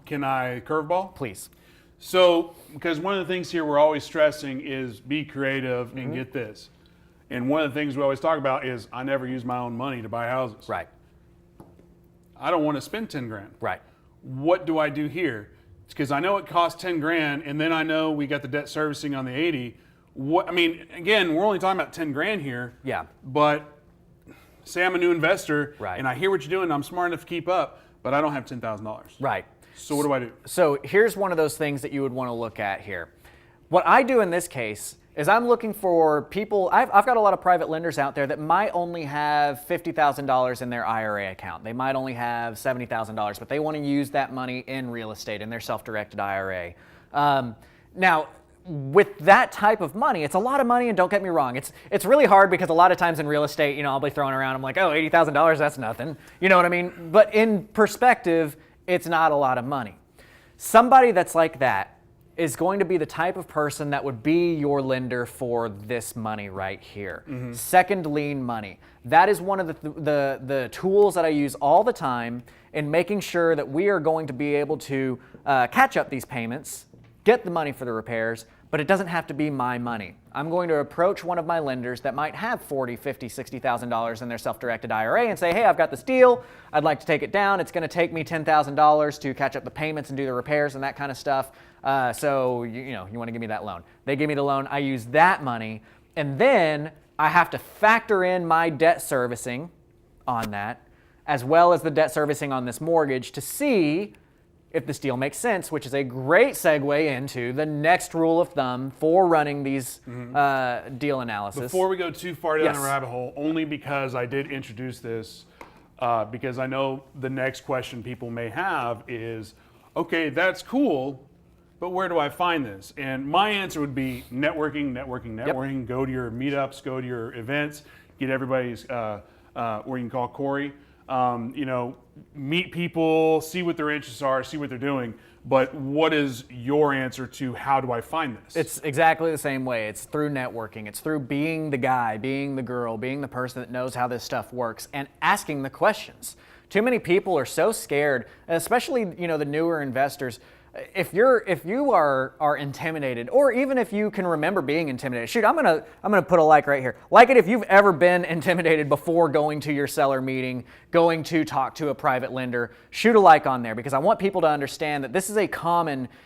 Can I curveball? Please. So, because one of the things here we're always stressing is be creative and get this. And one of the things we always talk about is I never use my own money to buy houses. Right. I don't want to spend 10 grand. Right. What do I do here? Because I know it costs 10 grand and then I know we got the debt servicing on the 80. Again, we're only talking about 10 grand here. Yeah. But say I'm a new investor Right. and I hear what you're doing and I'm smart enough to keep up, but I don't have $10,000. Right. So what do I do? So here's one of those things that you would want to look at here. What I do in this case is I'm looking for people. I've got a lot of private lenders out there that might only have $50,000 in their IRA account. They might only have $70,000, but they want to use that money in real estate in their self-directed IRA. Now, with that type of money, it's a lot of money, and don't get me wrong, it's really hard because a lot of times in real estate, I'll be throwing around, I'm like, oh, $80,000, that's nothing. You know what I mean? But in perspective, it's not a lot of money. Somebody that's like that is going to be the type of person that would be your lender for this money right here. Second lien money. That is one of the tools that I use all the time in making sure that we are going to be able to catch up these payments, get the money for the repairs, but it doesn't have to be my money. I'm going to approach one of my lenders that might have $40,000, $50,000, $60,000 in their self-directed IRA and say, hey, I've got this deal. I'd like to take it down. It's going to take me $10,000 to catch up the payments and do the repairs and that kind of stuff. So you want to give me that loan. They give me the loan. I use that money. And then I have to factor in my debt servicing on that, as well as the debt servicing on this mortgage to see if this deal makes sense, which is a great segue into the next rule of thumb for running these deal analysis. Before we go too far down Yes. the rabbit hole, only because I did introduce this, because I know the next question people may have is, okay, that's cool, but where do I find this? And my answer would be networking. Yep. Go to your meetups, go to your events, get everybody's, or you can call Corey. Meet people, see what their interests are, see what they're doing. But what is your answer to how do I find this? It's exactly the same way. It's through networking. It's through being the guy, being the girl, being the person that knows how this stuff works and asking the questions. Too many people are so scared, especially, the newer investors. If you are intimidated, or even if you can remember being intimidated, shoot, I'm gonna put a like right here. Like it if you've ever been intimidated before going to your seller meeting, going to talk to a private lender. Shoot a like on there because I want people to understand that this is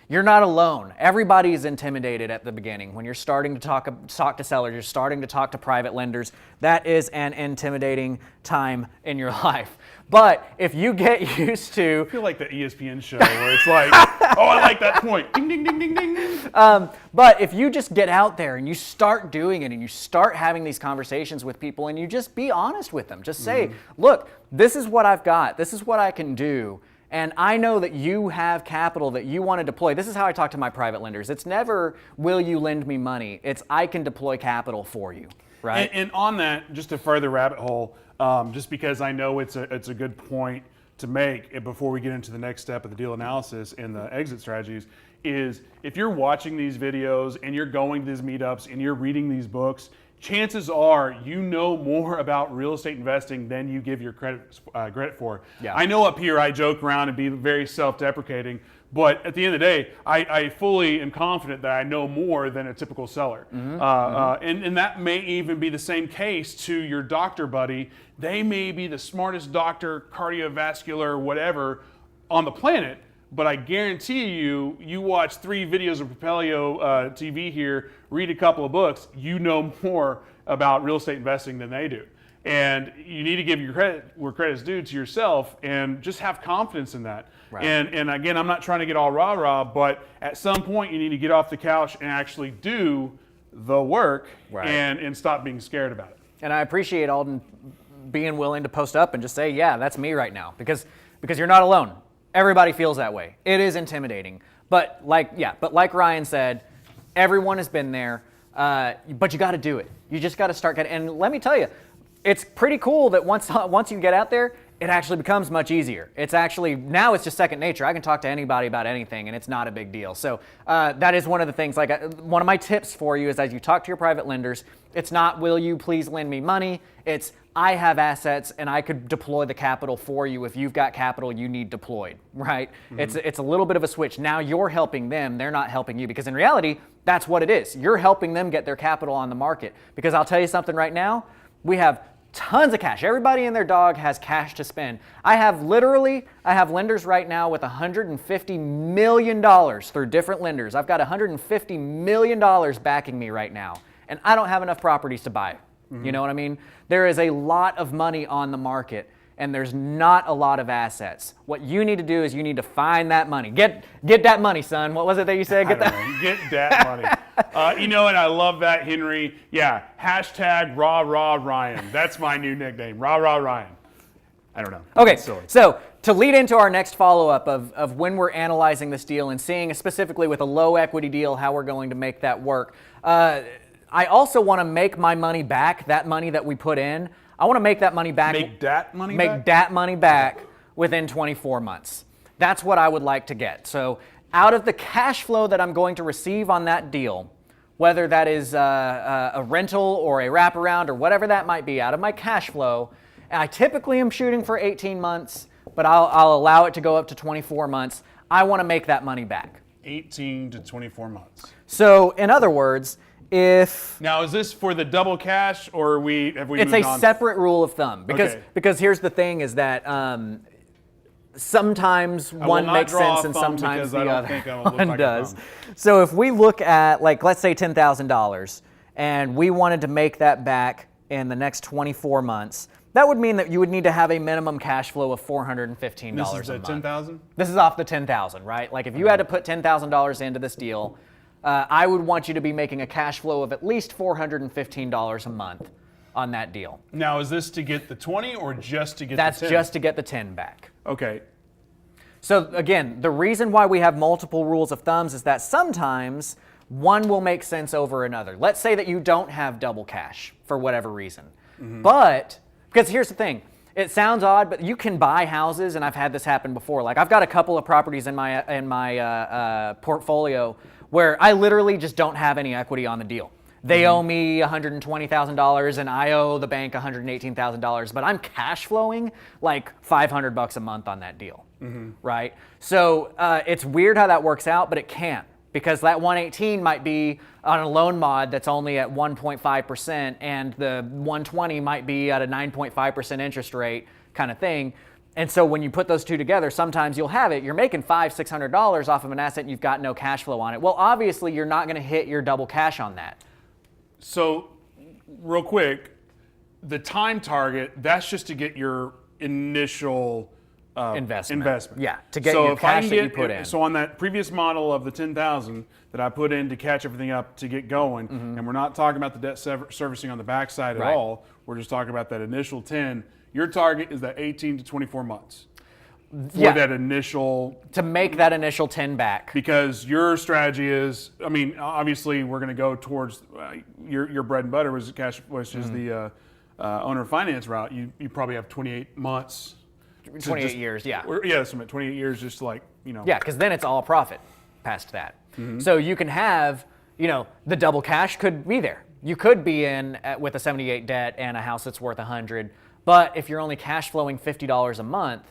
you're not alone. Everybody is intimidated at the beginning when you're starting to talk to sellers. You're starting to talk to private lenders. That is an intimidating time in your life. But if you get used to... I feel like the ESPN show where it's like, oh, I like that point. Ding, ding, ding, ding, ding. But if you just get out there and you start doing it and you start having these conversations with people and you just be honest with them. Just say, look, this is what I've got. This is what I can do. And I know that you have capital that you want to deploy. This is how I talk to my private lenders. It's never, will you lend me money? It's, I can deploy capital for you, right? And on that, just to further rabbit hole, just because I know it's a good point to make before we get into the next step of the deal analysis and the exit strategies, is if you're watching these videos and you're going to these meetups and you're reading these books, chances are you know more about real estate investing than you give your credit for. Yeah. I know up here I joke around and be very self-deprecating, but at the end of the day, I fully am confident that I know more than a typical seller. And that may even be the same case to your doctor buddy. They may be the smartest doctor, cardiovascular, whatever, on the planet, but I guarantee you watch 3 videos of Propelio TV here, read a couple of books, you know more about real estate investing than they do. And you need to give your credit where credit's due to yourself and just have confidence in that. Right. And again, I'm not trying to get all rah-rah, but at some point you need to get off the couch and actually do the work. Right. and stop being scared about it. And I appreciate Alden being willing to post up and just say, yeah, that's me right now, because you're not alone. Everybody feels that way. It is intimidating. But like Ryan said, everyone has been there, but you got to do it. You just got to start getting. And let me tell you, it's pretty cool that once you get out there, it actually becomes much easier. It's actually, now it's just second nature. I can talk to anybody about anything, and it's not a big deal. So that is one of the things, one of my tips for you is as you talk to your private lenders, it's not, will you please lend me money? It's, I have assets, and I could deploy the capital for you if you've got capital you need deployed, right? Mm-hmm. It's a little bit of a switch. Now you're helping them, they're not helping you, because in reality, that's what it is. You're helping them get their capital on the market. Because I'll tell you something right now, we have tons of cash. Everybody and their dog has cash to spend. I have lenders right now with $150 million through different lenders. I've got $150 million backing me right now, and I don't have enough properties to buy. Mm-hmm. You know what I mean? There is a lot of money on the market, and there's not a lot of assets. What you need to do is you need to find that money. Get that money, son. What was it that you said? Get that money. And I love that, Henry. Yeah, hashtag rah Ryan. That's my new nickname, rah Ryan. I don't know. Okay, so to lead into our next follow-up of when we're analyzing this deal and seeing specifically with a low equity deal how we're going to make that work, I also want to make my money back, that money that we put in. I want to make that money back. Make that money back within 24 months. That's what I would like to get. So out of the cash flow that I'm going to receive on that deal, whether that is a rental or a wraparound or whatever that might be, out of my cash flow, I typically am shooting for 18 months, but I'll allow it to go up to 24 months. I want to make that money back. 18 to 24 months. So in other words, now is this for the double cash, or have we it's moved a on? separate rule of thumb because here's the thing is that sometimes one makes sense and sometimes the other one does. So if we look at, let's say $10,000 and we wanted to make that back in the next 24 months, that would mean that you would need to have a minimum cash flow of $415 a month. This is the 10,000? This is off the 10,000, right? Like if you had to put $10,000 into this deal, I would want you to be making a cash flow of at least $415 a month on that deal. Now, is this to get the 20 or just to get That's the 10? Just to get the 10 back. Okay. So again, the reason why we have multiple rules of thumbs is that sometimes one will make sense over another. Let's say that you don't have double cash for whatever reason. Mm-hmm. But, because here's the thing, it sounds odd, but you can buy houses, and I've had this happen before. Like I've got a couple of properties in my portfolio where I literally just don't have any equity on the deal. They owe me $120,000 and I owe the bank $118,000, but I'm cash flowing like $500 a month on that deal, right? So it's weird how that works out, but it can, because that 118 might be on a loan mod that's only at 1.5% and the 120 might be at a 9.5% interest rate kind of thing. And so when you put those two together, sometimes you'll have it, you're making $500-$600 off of an asset and you've got no cash flow on it. Well, obviously you're not going to hit your double cash on that. So real quick, the time target, that's just to get your initial investment. Yeah, to get your cash that you put in. So on that previous model of the 10,000 that I put in to catch everything up to get going, and we're not talking about the debt servicing on the backside at all, we're just talking about that initial 10. Your target is that 18 to 24 months for that initial... To make that initial 10 back. Because your strategy is, I mean, obviously we're going to go towards your bread and butter, which is the owner finance route. You probably have 28 months. 28 years, yeah. Yeah, so 28 years just like, Yeah, because then it's all profit past that. So you can have, the double cash could be there. You could be in with a 78 debt and a house that's worth 100. But if you're only cash flowing $50 a month,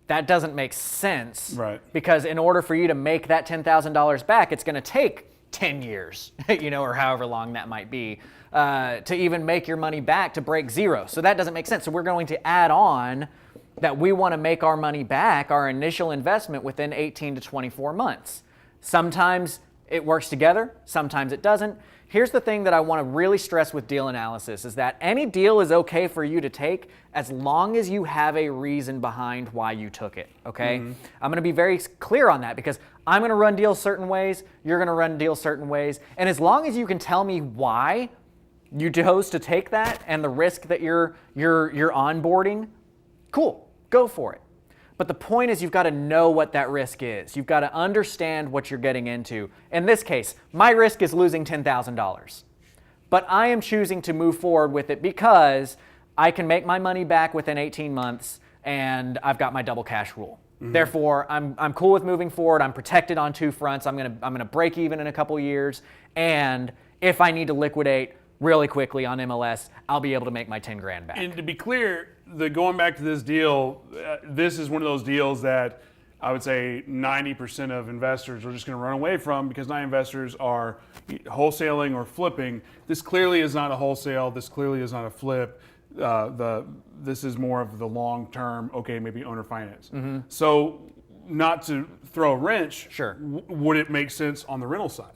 that doesn't make sense. Right. Because in order for you to make that $10,000 back, it's going to take 10 years, or however long that might be, to even make your money back to break zero. So that doesn't make sense. So we're going to add on that we want to make our money back, our initial investment, within 18 to 24 months. Sometimes it works together, sometimes it doesn't. Here's the thing that I want to really stress with deal analysis is that any deal is okay for you to take as long as you have a reason behind why you took it, okay? I'm going to be very clear on that because I'm going to run deals certain ways, you're going to run deals certain ways, and as long as you can tell me why you chose to take that and the risk that you're onboarding, cool, go for it. But the point is, you've got to know what that risk is. You've got to understand what you're getting into. In this case, my risk is losing $10,000. But I am choosing to move forward with it because I can make my money back within 18 months and I've got my double cash rule. Therefore, I'm cool with moving forward. I'm protected on two fronts. I'm gonna break even in a couple years. And if I need to liquidate really quickly on MLS, I'll be able to make my 10 grand back. And to be clear, going back to this deal, this is one of those deals that I would say 90% of investors are just going to run away from because 90% investors are wholesaling or flipping. This clearly is not a wholesale. This clearly is not a flip. This is more of the long-term, okay, maybe owner finance. So not to throw a wrench, Sure. Would it make sense on the rental side?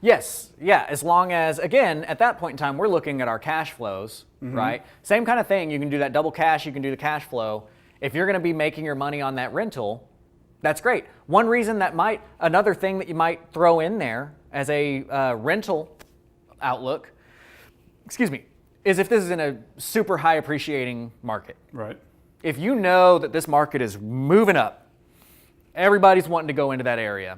Yes, yeah, as long as, again, at that point in time, we're looking at our cash flows, right? Same kind of thing. You can do that double cash, you can do the cash flow. If you're going to be making your money on that rental, that's great. One reason another thing that you might throw in there as a rental outlook, is if this is in a super high appreciating market. Right. If you know that this market is moving up, everybody's wanting to go into that area,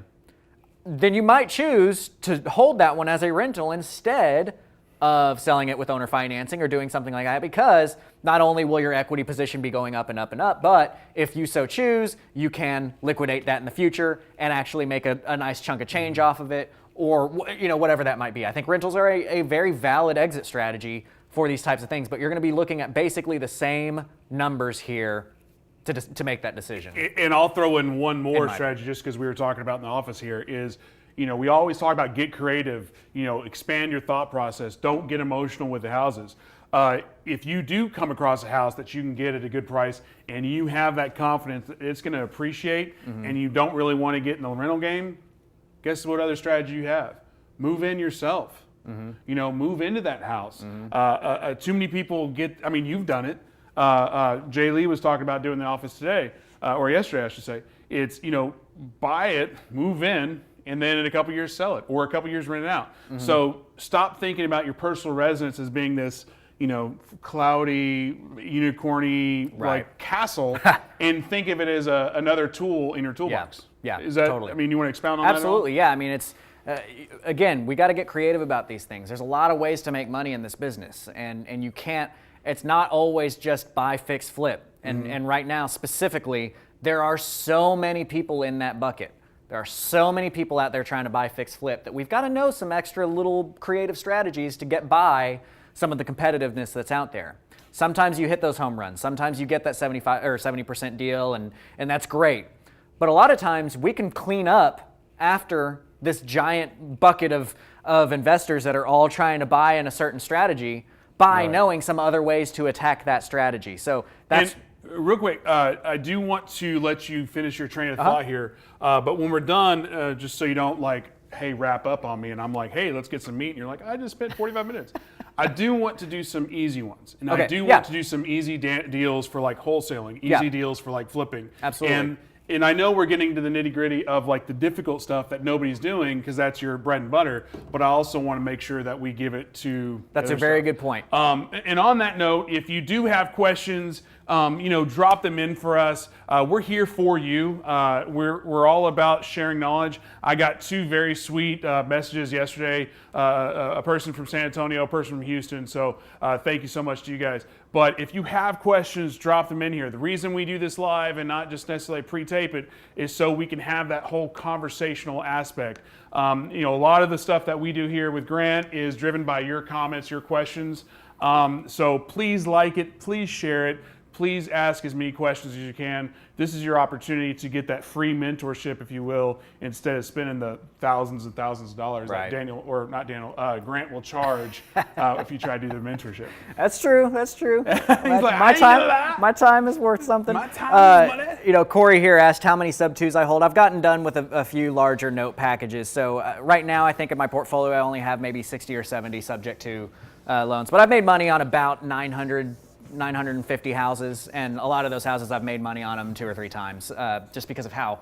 then you might choose to hold that one as a rental instead of selling it with owner financing or doing something like that, because not only will your equity position be going up and up and up, but if you so choose, you can liquidate that in the future and actually make a nice chunk of change off of it, or whatever that might be. I think rentals are a very valid exit strategy for these types of things, but you're going to be looking at basically the same numbers here to make that decision. And I'll throw in one more strategy, just because we were talking about in the office here, is, we always talk about get creative, expand your thought process. Don't get emotional with the houses. If you do come across a house that you can get at a good price and you have that confidence that it's going to appreciate and you don't really want to get in the rental game, guess what other strategy you have? Move in yourself. Move into that house. Too many people you've done it. Jay Lee was talking about doing the office today, or yesterday, I should say. It's, buy it, move in, and then in a couple years sell it, or a couple years rent it out. So stop thinking about your personal residence as being this, cloudy, unicorny like castle, and think of it as another tool in your toolbox. Yeah, is that totally. You want to expound on that? Absolutely, yeah. It's again, we got to get creative about these things. There's a lot of ways to make money in this business, and you can't. It's not always just buy, fix, flip. And right now, specifically, there are so many people in that bucket. There are so many people out there trying to buy, fix, flip that we've got to know some extra little creative strategies to get by some of the competitiveness that's out there. Sometimes you hit those home runs. Sometimes you get that 75 or 70% deal, and that's great. But a lot of times we can clean up after this giant bucket of investors that are all trying to buy in a certain strategy by knowing some other ways to attack that strategy. So that's... And real quick, I do want to let you finish your train of thought here, but when we're done, just so you don't wrap up on me, and I'm like, hey, let's get some meat, and you're like, I just spent 45 minutes. I do want to do some easy ones, and I do want to do some easy deals for wholesaling, easy deals for flipping. Absolutely. And I know we're getting to the nitty gritty of the difficult stuff that nobody's doing, because that's your bread and butter, but I also want to make sure that we give it to That's a very good point. And on that note, if you do have questions, drop them in for us. We're here for you. We're all about sharing knowledge. I got two very sweet messages yesterday, a person from San Antonio, a person from Houston. So thank you so much to you guys. But if you have questions, drop them in here. The reason we do this live and not just necessarily pre-tape it is so we can have that whole conversational aspect. A lot of the stuff that we do here with Grant is driven by your comments, your questions. So please like it, please share it. Please ask as many questions as you can. This is your opportunity to get that free mentorship, if you will, instead of spending the thousands and thousands of dollars that Grant will charge if you try to do the mentorship. That's true. That's true. My time is worth something. My time is money. Corey here asked how many sub-2s I hold. I've gotten done with a few larger note packages. So right now, I think in my portfolio, I only have maybe 60 or 70 subject to loans. But I've made money on about 950 houses, and a lot of those houses I've made money on them 2 or 3 times, just because of how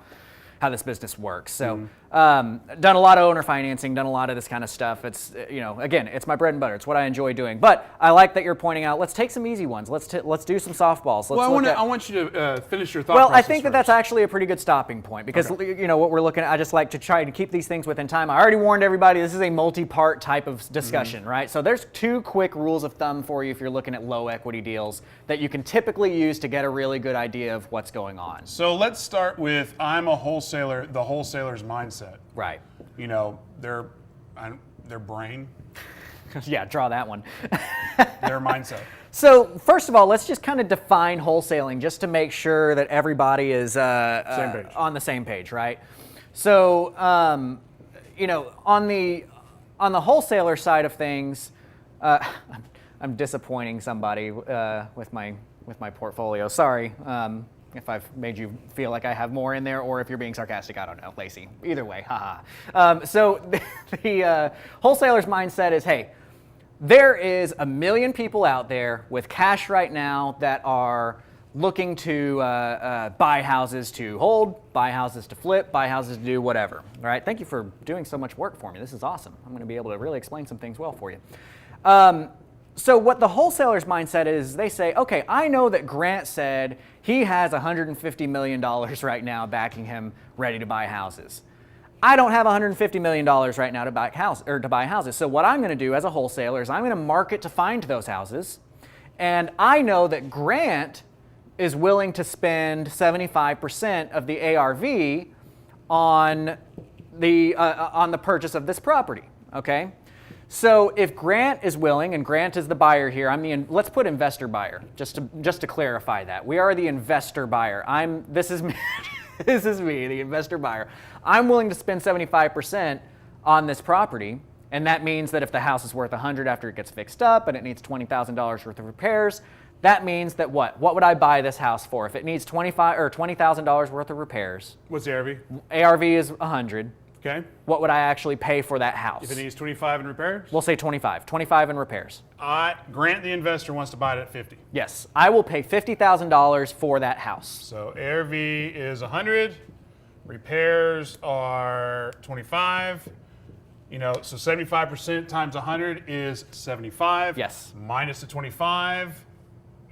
this business works. So Done a lot of owner financing, done a lot of this kind of stuff. It's, again, it's my bread and butter. It's what I enjoy doing. But I like that you're pointing out, let's take some easy ones. Let's do some softballs. I want you to finish your thought Well, process I think first. that's actually a pretty good stopping point because, what we're looking at, I just like to try to keep these things within time. I already warned everybody this is a multi-part type of discussion, right? So there's 2 quick rules of thumb for you if you're looking at low equity deals that you can typically use to get a really good idea of what's going on. So let's start with I'm a wholesaler, the wholesaler's mindset. Right. Their brain, Yeah, draw that one. their mindset. So first of all, let's just kind of define wholesaling just to make sure that everybody is on the same page, right? So, on the wholesaler side of things, I'm disappointing somebody with my portfolio. Sorry if I've made you feel like I have more in there, or if you're being sarcastic, I don't know, Lacey. Either way, haha. So the wholesaler's mindset is, hey, there is 1 million people out there with cash right now that are looking to buy houses to hold, buy houses to flip, buy houses to do whatever. All right, thank you for doing so much work for me. This is awesome. I'm going to be able to really explain some things well for you. So what the wholesaler's mindset is, they say, okay, I know that Grant said he has $150 million right now backing him ready to buy houses. I don't have $150 million right now to buy houses. So what I'm going to do as a wholesaler is I'm going to market to find those houses. And I know that Grant is willing to spend 75% of the ARV on the purchase of this property, okay? So if Grant is willing, and Grant is the buyer here, let's put investor buyer, just to clarify that. We are the investor buyer. This is me, the investor buyer. I'm willing to spend 75% on this property, and that means that if the house is worth $100,000 after it gets fixed up and it needs $20,000 worth of repairs, that means that what? What would I buy this house for? If it needs $20,000 worth of repairs. What's the ARV? ARV is 100. Okay. What would I actually pay for that house? If it needs 25 in repairs? We'll say 25. 25 in repairs. Grant the investor wants to buy it at 50. Yes. I will pay $50,000 for that house. So ARV is 100. Repairs are 25. So 75% times 100 is 75. Yes. Minus the 25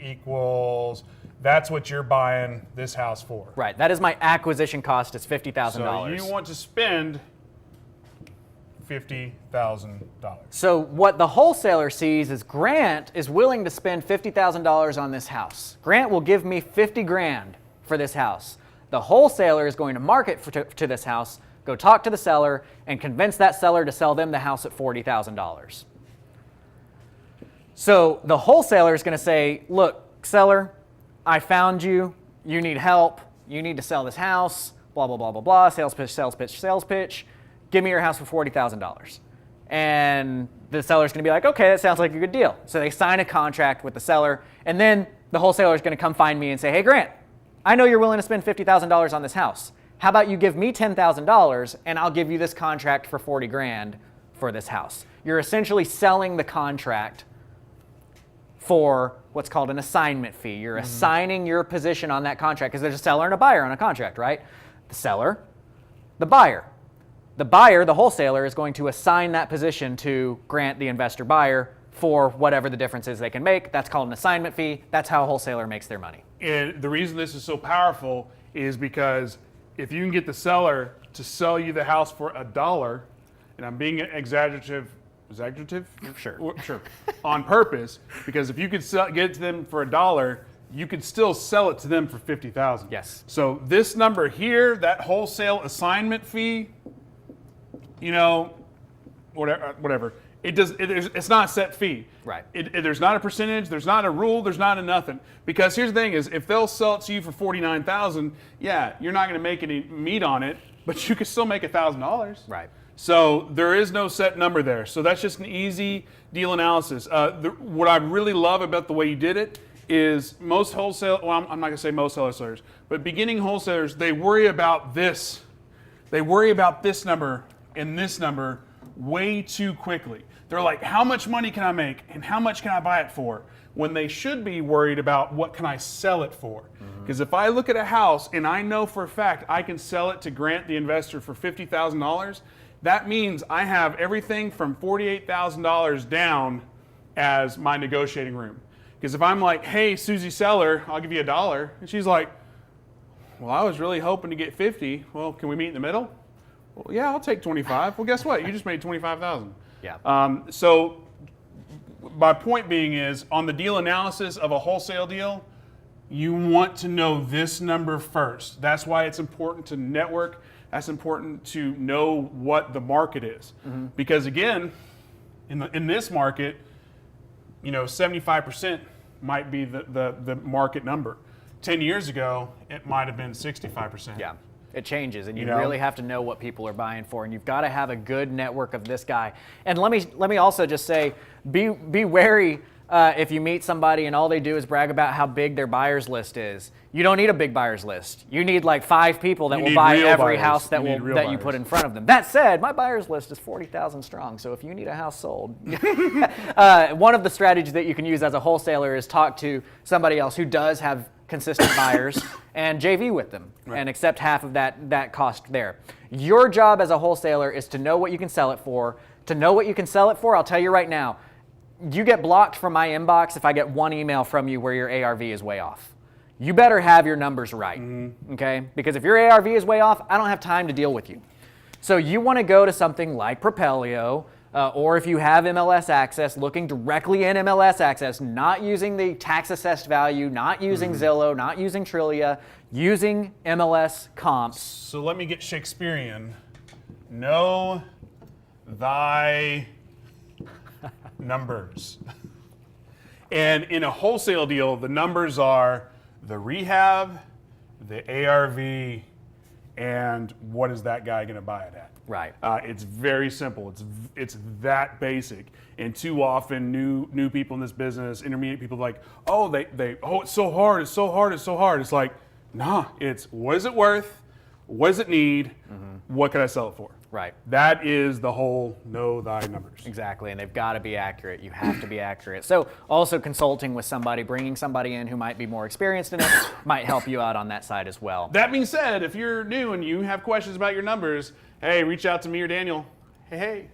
equals, that's what you're buying this house for. Right. That is my acquisition cost. It's $50,000. So you want to spend $50,000. So what the wholesaler sees is Grant is willing to spend $50,000 on this house. Grant will give me $50,000 for this house. The wholesaler is going to market to this house, go talk to the seller, and convince that seller to sell them the house at $40,000. So the wholesaler is going to say, look, seller, I found you. You need help. You need to sell this house. Blah, blah, blah, blah, blah. Sales pitch, sales pitch, sales pitch. Give me your house for $40,000. And the seller's going to be like, okay, that sounds like a good deal. So they sign a contract with the seller. And then the wholesaler is going to come find me and say, hey, Grant, I know you're willing to spend $50,000 on this house. How about you give me $10,000 and I'll give you this contract for $40,000 for this house. You're essentially selling the contract for what's called an assignment fee. You're assigning your position on that contract because there's a seller and a buyer on a contract, right? The seller, the buyer. The buyer, the wholesaler, is going to assign that position to Grant, the investor buyer, for whatever the difference is they can make. That's called an assignment fee. That's how a wholesaler makes their money. And the reason this is so powerful is because if you can get the seller to sell you the house for $1, and I'm being exaggerative, Sure. On purpose, because if you could get it to them for $1, you could still sell it to them for $50,000. Yes. So this number here, that wholesale assignment fee, whatever. It's not a set fee. Right. There's not a percentage. There's not a rule. There's not a nothing. Because here's the thing: is if they'll sell it to you for $49,000, yeah, you're not going to make any meat on it, but you could still make $1,000. Right. So there is no set number there. So that's just an easy deal analysis. What I really love about the way you did it is most wholesale, well, I'm not going to say most wholesalers, but beginning wholesalers, they worry about this. They worry about this number and this number way too quickly. They're like, how much money can I make and how much can I buy it for? when they should be worried about what can I sell it for. Because if I look at a house and I know for a fact I can sell it to Grant the investor for $50,000, that means I have everything from $48,000 down as my negotiating room. Because if I'm like, hey, Susie Seller, I'll give you $1, and she's like, well, I was really hoping to get 50. Well, can we meet in the middle? Well, yeah, I'll take 25. Well, guess what? You just made 25,000. Yeah. So my point being is, on the deal analysis of a wholesale deal, you want to know this number first. That's why it's important to network. That's important to know what the market is. Because again, in this market, 75% might be the market number. 10 years ago, it might have been 65%. Yeah, it changes, and you really have to know what people are buying for, and you've got to have a good network of this guy. And let me also just say, be wary if you meet somebody and all they do is brag about how big their buyer's list is. You don't need a big buyer's list. You need like 5 people that will buy every house that you put in front of them. That said, my buyer's list is 40,000 strong, so if you need a house sold, one of the strategies that you can use as a wholesaler is talk to somebody else who does have consistent buyers and JV with them and accept half of that cost there. Your job as a wholesaler is to know what you can sell it for. To know what you can sell it for, I'll tell you right now, you get blocked from my inbox if I get one email from you where your ARV is way off. You better have your numbers right, okay? Because if your ARV is way off, I don't have time to deal with you. So you want to go to something like Propelio, or if you have MLS access, looking directly in MLS access, not using the tax assessed value, not using Zillow, not using Trillia, using MLS comps. So let me get Shakespearean. Know thy numbers. And in a wholesale deal, the numbers are the rehab, the ARV, and what is that guy going to buy it at? Right. It's very simple. It's that basic. And too often, new people in this business, intermediate people, like, oh, it's so hard. It's so hard. It's so hard. It's like, nah. It's what is it worth? What does it need? What can I sell it for? Right. That is the whole know thy numbers. Exactly, and they've got to be accurate. You have to be accurate. So also consulting with somebody, bringing somebody in who might be more experienced in it, might help you out on that side as well. That being said, if you're new and you have questions about your numbers, hey, reach out to me or Daniel. Hey.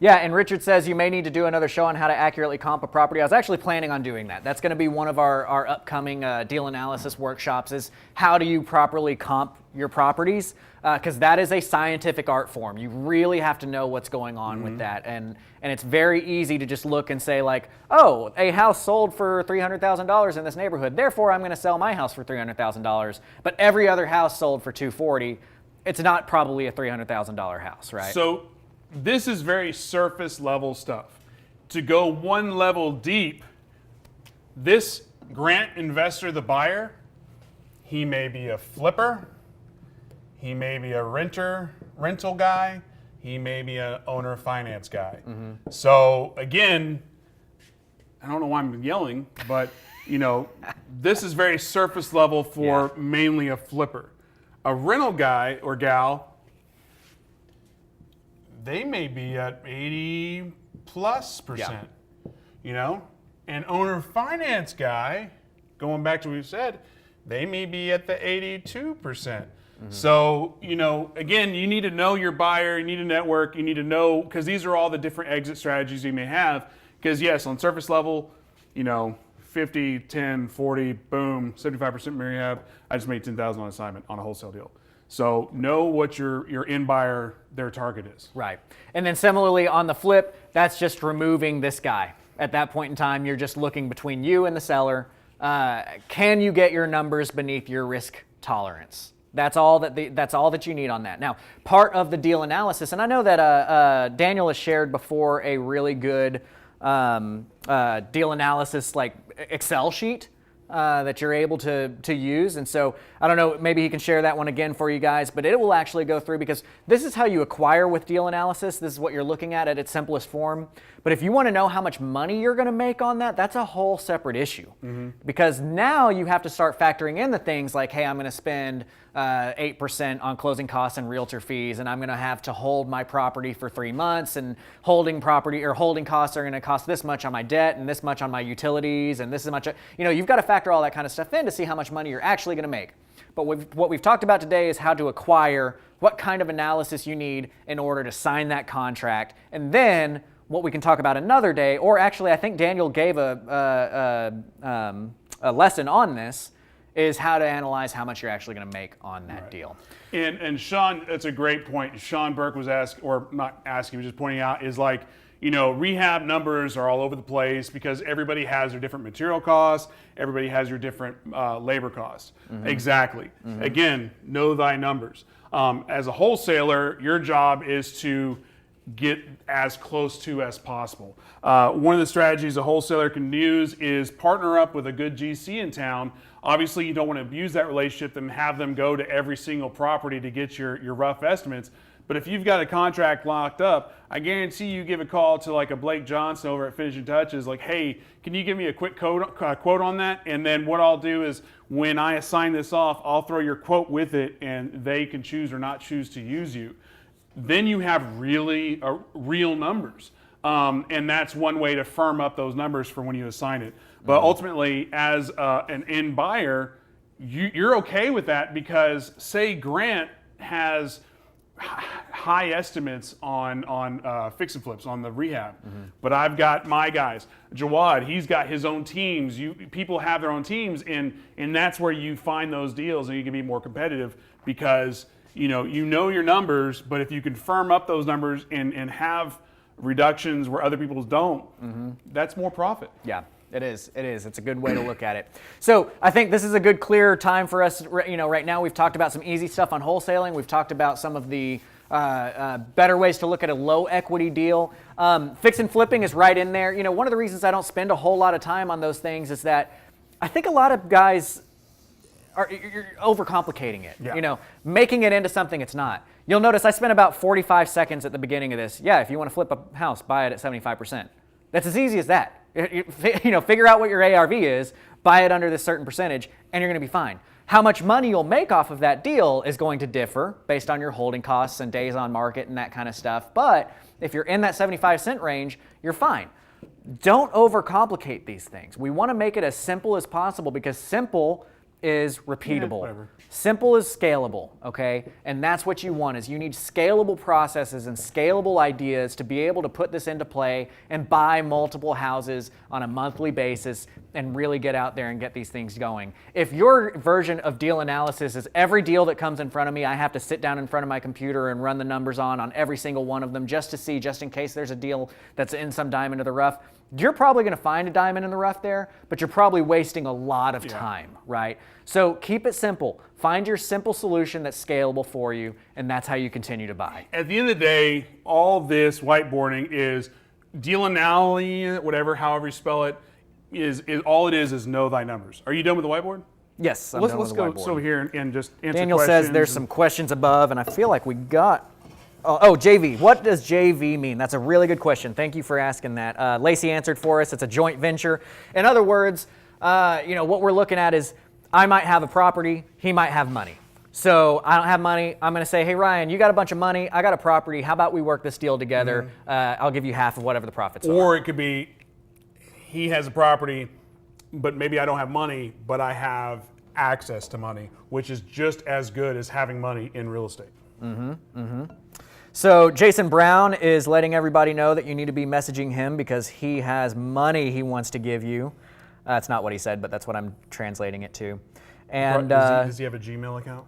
Yeah, and Richard says you may need to do another show on how to accurately comp a property. I was actually planning on doing that. That's going to be one of our upcoming deal analysis workshops, is how do you properly comp your properties, because that is a scientific art form. You really have to know what's going on with that, and it's very easy to just look and say like, oh, a house sold for $300,000 in this neighborhood, therefore I'm going to sell my house for $300,000, but every other house sold for $240,000. It's not probably a $300,000 house, right? So this is very surface level stuff. To go one level deep, this Grant investor, the buyer, he may be a flipper, he may be a rental guy, he may be an owner finance guy. So again, I don't know why I'm yelling, but this is very surface level for mainly a flipper. A rental guy or gal, they may be at 80+%, An owner finance guy, going back to what we said, they may be at the 82%. So, again, you need to know your buyer, you need to network, you need to know, because these are all the different exit strategies you may have. Because yes, on surface level, 50, 10, 40, boom, 75% rehab. I just made $10,000 on assignment on a wholesale deal. So know what your end buyer, their target is. Right. And then similarly on the flip, that's just removing this guy. At that point in time, you're just looking between you and the seller. Can you get your numbers beneath your risk tolerance? That's all that you need on that. Now, part of the deal analysis, and I know that Daniel has shared before a really good deal analysis like Excel sheet that you're able to use. And so I don't know, maybe he can share that one again for you guys, but it will actually go through, because this is how you acquire with deal analysis. This is what you're looking at its simplest form. But But if you want to know how much money you're going to make on that, that's a whole separate issue. Because now you have to start factoring in the things like, hey, I'm going to spend 8% on closing costs and realtor fees, and I'm going to have to hold my property for 3 months, and holding costs are going to cost this much on my debt and this much on my utilities and this much. You've got to factor all that kind of stuff in to see how much money you're actually going to make. But what we've talked about today is how to acquire, what kind of analysis you need in order to sign that contract, and then what we can talk about another day, or actually I think Daniel gave a lesson on this, is how to analyze how much you're actually going to make on that deal. And Sean, that's a great point. Sean Burke was asked, or not asking, he was just pointing out, is like, rehab numbers are all over the place because everybody has their different material costs, everybody has your different labor costs. Exactly. Again, know thy numbers. As a wholesaler, your job is to get as close to as possible. One of the strategies a wholesaler can use is partner up with a good GC in town. Obviously, you don't want to abuse that relationship and have them go to every single property to get your rough estimates. But if you've got a contract locked up, I guarantee you give a call to like a Blake Johnson over at Finishing Touches, like, hey, can you give me a quick quote on that? And then what I'll do is when I assign this off, I'll throw your quote with it and they can choose or not choose to use you. Then you have really real numbers. And that's one way to firm up those numbers for when you assign it. But ultimately, as an end buyer, you're okay with that because, say, Grant has high estimates on fix and flips, on the rehab. But I've got my guys. Jawad, he's got his own teams. People have their own teams, and that's where you find those deals and you can be more competitive because you know your numbers, but if you can firm up those numbers and have reductions where other people's don't, that's more profit. Yeah, it is. It is. It's a good way to look at it. So I think this is a good, clear time for us. Right now we've talked about some easy stuff on wholesaling. We've talked about some of the better ways to look at a low equity deal. Fix and flipping is right in there. One of the reasons I don't spend a whole lot of time on those things is that I think a lot of guys you're overcomplicating it. Yeah. Making it into something it's not. You'll notice I spent about 45 seconds at the beginning of this. Yeah, if you want to flip a house, buy it at 75%. That's as easy as that. Figure out what your ARV is, buy it under this certain percentage, and you're going to be fine. How much money you'll make off of that deal is going to differ based on your holding costs and days on market and that kind of stuff. But if you're in that 75-cent range, you're fine. Don't overcomplicate these things. We want to make it as simple as possible because simple is repeatable. Simple is scalable, okay? And that's what you want, is you need scalable processes and scalable ideas to be able to put this into play and buy multiple houses on a monthly basis and really get out there and get these things going. If your version of deal analysis is every deal that comes in front of me, I have to sit down in front of my computer and run the numbers on every single one of them just to see, just in case there's a deal that's in some diamond of the rough, you're probably going to find a diamond in the rough there, but you're probably wasting a lot of time, right? So keep it simple. Find your simple solution that's scalable for you, and that's how you continue to buy. At the end of the day, all this whiteboarding is deal analysis, whatever, however you spell it, is all it is know thy numbers. Are you done with the whiteboard? Yes, I'm let's done with the go whiteboard. over here and just answer Daniel questions. says there's some questions above, and I feel like we got... Oh, JV. What does JV mean? That's a really good question. Thank you for asking that. Lacey answered for us. It's a joint venture. In other words, what we're looking at is I might have a property, he might have money. So I don't have money. I'm going to say, hey, Ryan, you got a bunch of money. I got a property. How about we work this deal together? I'll give you half of whatever the profits are. Or it could be he has a property, but maybe I don't have money, but I have access to money, which is just as good as having money in real estate. So Jason Brown is letting everybody know that you need to be messaging him because he has money he wants to give you. That's not what he said, but that's what I'm translating it to. And does he have a Gmail account?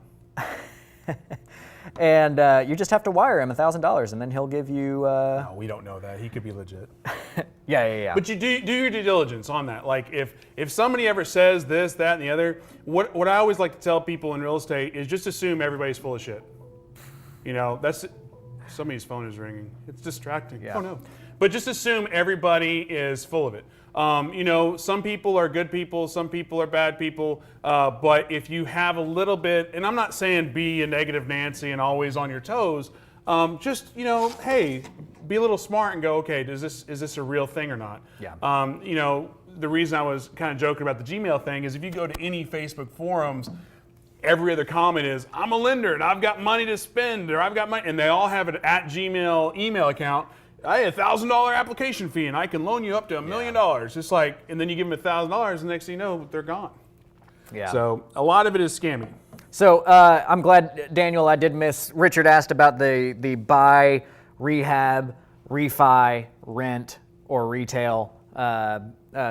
And you just have to wire him $1,000, and then he'll give you. No, we don't know that. He could be legit. Yeah. But you do your due diligence on that. Like if somebody ever says this, that, and the other, what I always like to tell people in real estate is just assume everybody's full of shit. That's somebody's phone is ringing. It's distracting. Yeah. Oh no. But just assume everybody is full of it. Some people are good people, some people are bad people, but if you have a little bit, and I'm not saying be a negative Nancy and always on your toes, hey, be a little smart and go, okay, is this a real thing or not? Yeah. You know, the reason I was kind of joking about the Gmail thing is if you go to any Facebook forums, every other comment is, I'm a lender and I've got money to spend, or I've got money, and they all have an @Gmail email account. I had $1,000 application fee and I can loan you up to $1 million. It's like, and then you give them $1,000 and the next thing you know, they're gone. Yeah. So a lot of it is scammy. So I'm glad, Daniel, I did miss, Richard asked about the buy, rehab, refi, rent, or retail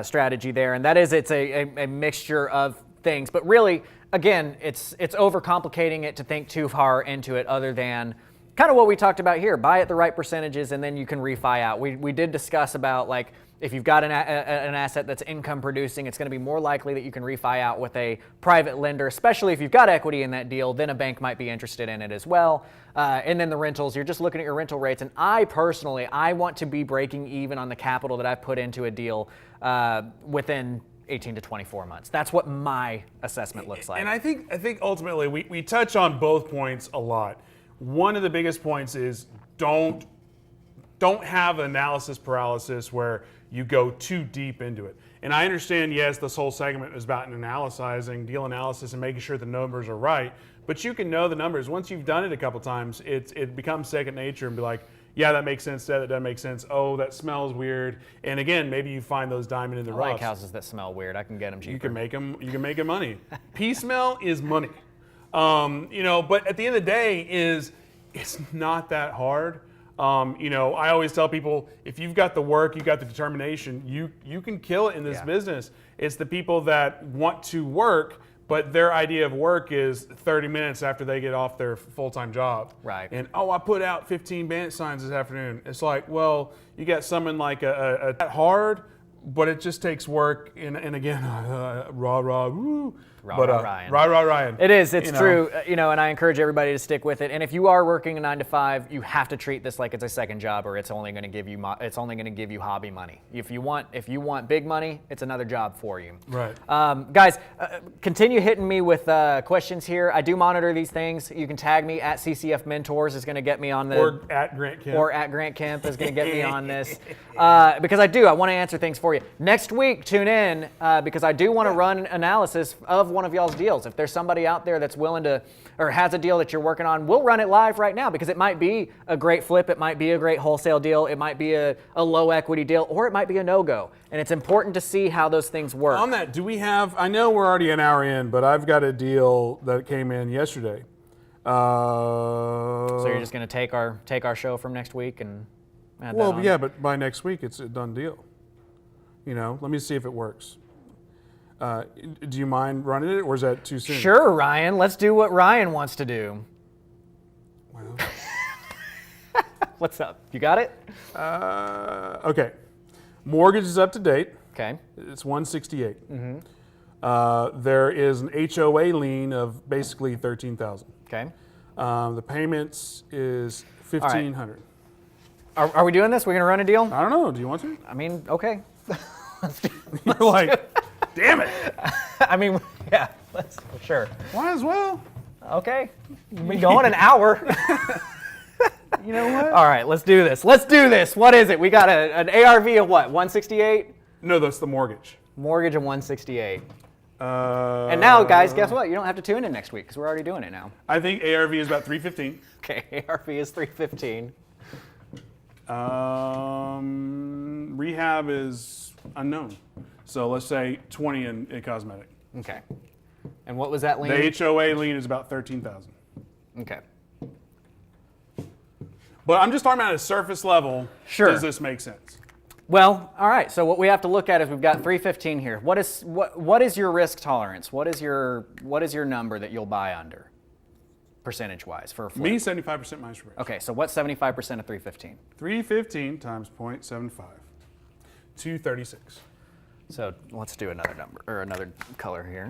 strategy there. And that is, it's a mixture of things. But really, again, it's overcomplicating it to think too far into it other than kind of what we talked about here. Buy at the right percentages and then you can refi out. We did discuss about like, if you've got an asset that's income producing, it's going to be more likely that you can refi out with a private lender, especially if you've got equity in that deal, then a bank might be interested in it as well. And then the rentals, you're just looking at your rental rates. And I personally want to be breaking even on the capital that I've put into a deal within 18 to 24 months. That's what my assessment looks like. And I think ultimately we touch on both points a lot. One of the biggest points is don't have analysis paralysis where you go too deep into it. And I understand, yes, this whole segment is about analyzing, deal analysis, and making sure the numbers are right. But you can know the numbers. Once you've done it a couple times, it becomes second nature and be like, yeah, that makes sense, that doesn't make sense. Oh, that smells weird. And again, maybe you find those diamond in the rough. I like houses that smell weird. I can get them cheaper. You can make them money. Pee smell is money. You know, but at the end of the day it's not that hard. You know, I always tell people, if you've got the work, you've got the determination, you can kill it in this business. It's the people that want to work, but their idea of work is 30 minutes after they get off their full-time job. Right. And, I put out 15 bandit signs this afternoon. It's like, well, you got someone like a hard, but it just takes work. And again, woo. Ryan. It is. It's true. You know, and I encourage everybody to stick with it. And if you are working a 9 to 5, you have to treat this like it's a second job, or it's only going to give you hobby money. If you want big money, it's another job for you. Right. Guys, continue hitting me with questions here. I do monitor these things. You can tag me at CCF Mentors is going to get me on the or at Grant Kemp. Or at Grant Kemp is going to get me on this because I want to answer things for you. Next week, tune in because I do want to run analysis of one of y'all's deals. If there's somebody out there that's willing to, or has a deal that you're working on, we'll run it live right now because it might be a great flip, it might be a great wholesale deal, it might be a low equity deal, or it might be a no-go. And it's important to see how those things work. On that, do we have, I know we're already an hour in, but I've got a deal that came in yesterday. So you're just going to take our show from next week and add that on? Yeah, but by next week it's a done deal. You know, let me see if it works. Do you mind running it, or is that too soon? Sure, Ryan. Let's do what Ryan wants to do. Well. What's up? You got it? Okay. Mortgage is up to date. Okay. It's 168. Mm-hmm. There is an HOA lien of basically $13,000. Okay. The payments is $1,500. Are we doing this? We're going to run a deal? I don't know. Do you want to? I mean, okay. You're like, damn it. I mean, yeah, sure. Might as well. Okay. We've been going an hour. You know what? All right, let's do this. What is it? We got an ARV of what, 168? No, that's the mortgage. Mortgage of 168. And now, guys, guess what? You don't have to tune in next week because we're already doing it now. I think ARV is about 315. Okay, ARV is 315. Rehab is unknown. So let's say 20 in cosmetic. Okay. And what was that lien? The HOA lien is about 13,000. Okay. But I'm just talking about at a surface level. Sure. Does this make sense? Well, all right. So what we have to look at is we've got 315 here. What is your risk tolerance? What is your number that you'll buy under, percentage-wise for a flip? Me, 75% minus risk. Okay. So what's 75% of 315? 315 times 0.75. 236. So let's do another number or another color here.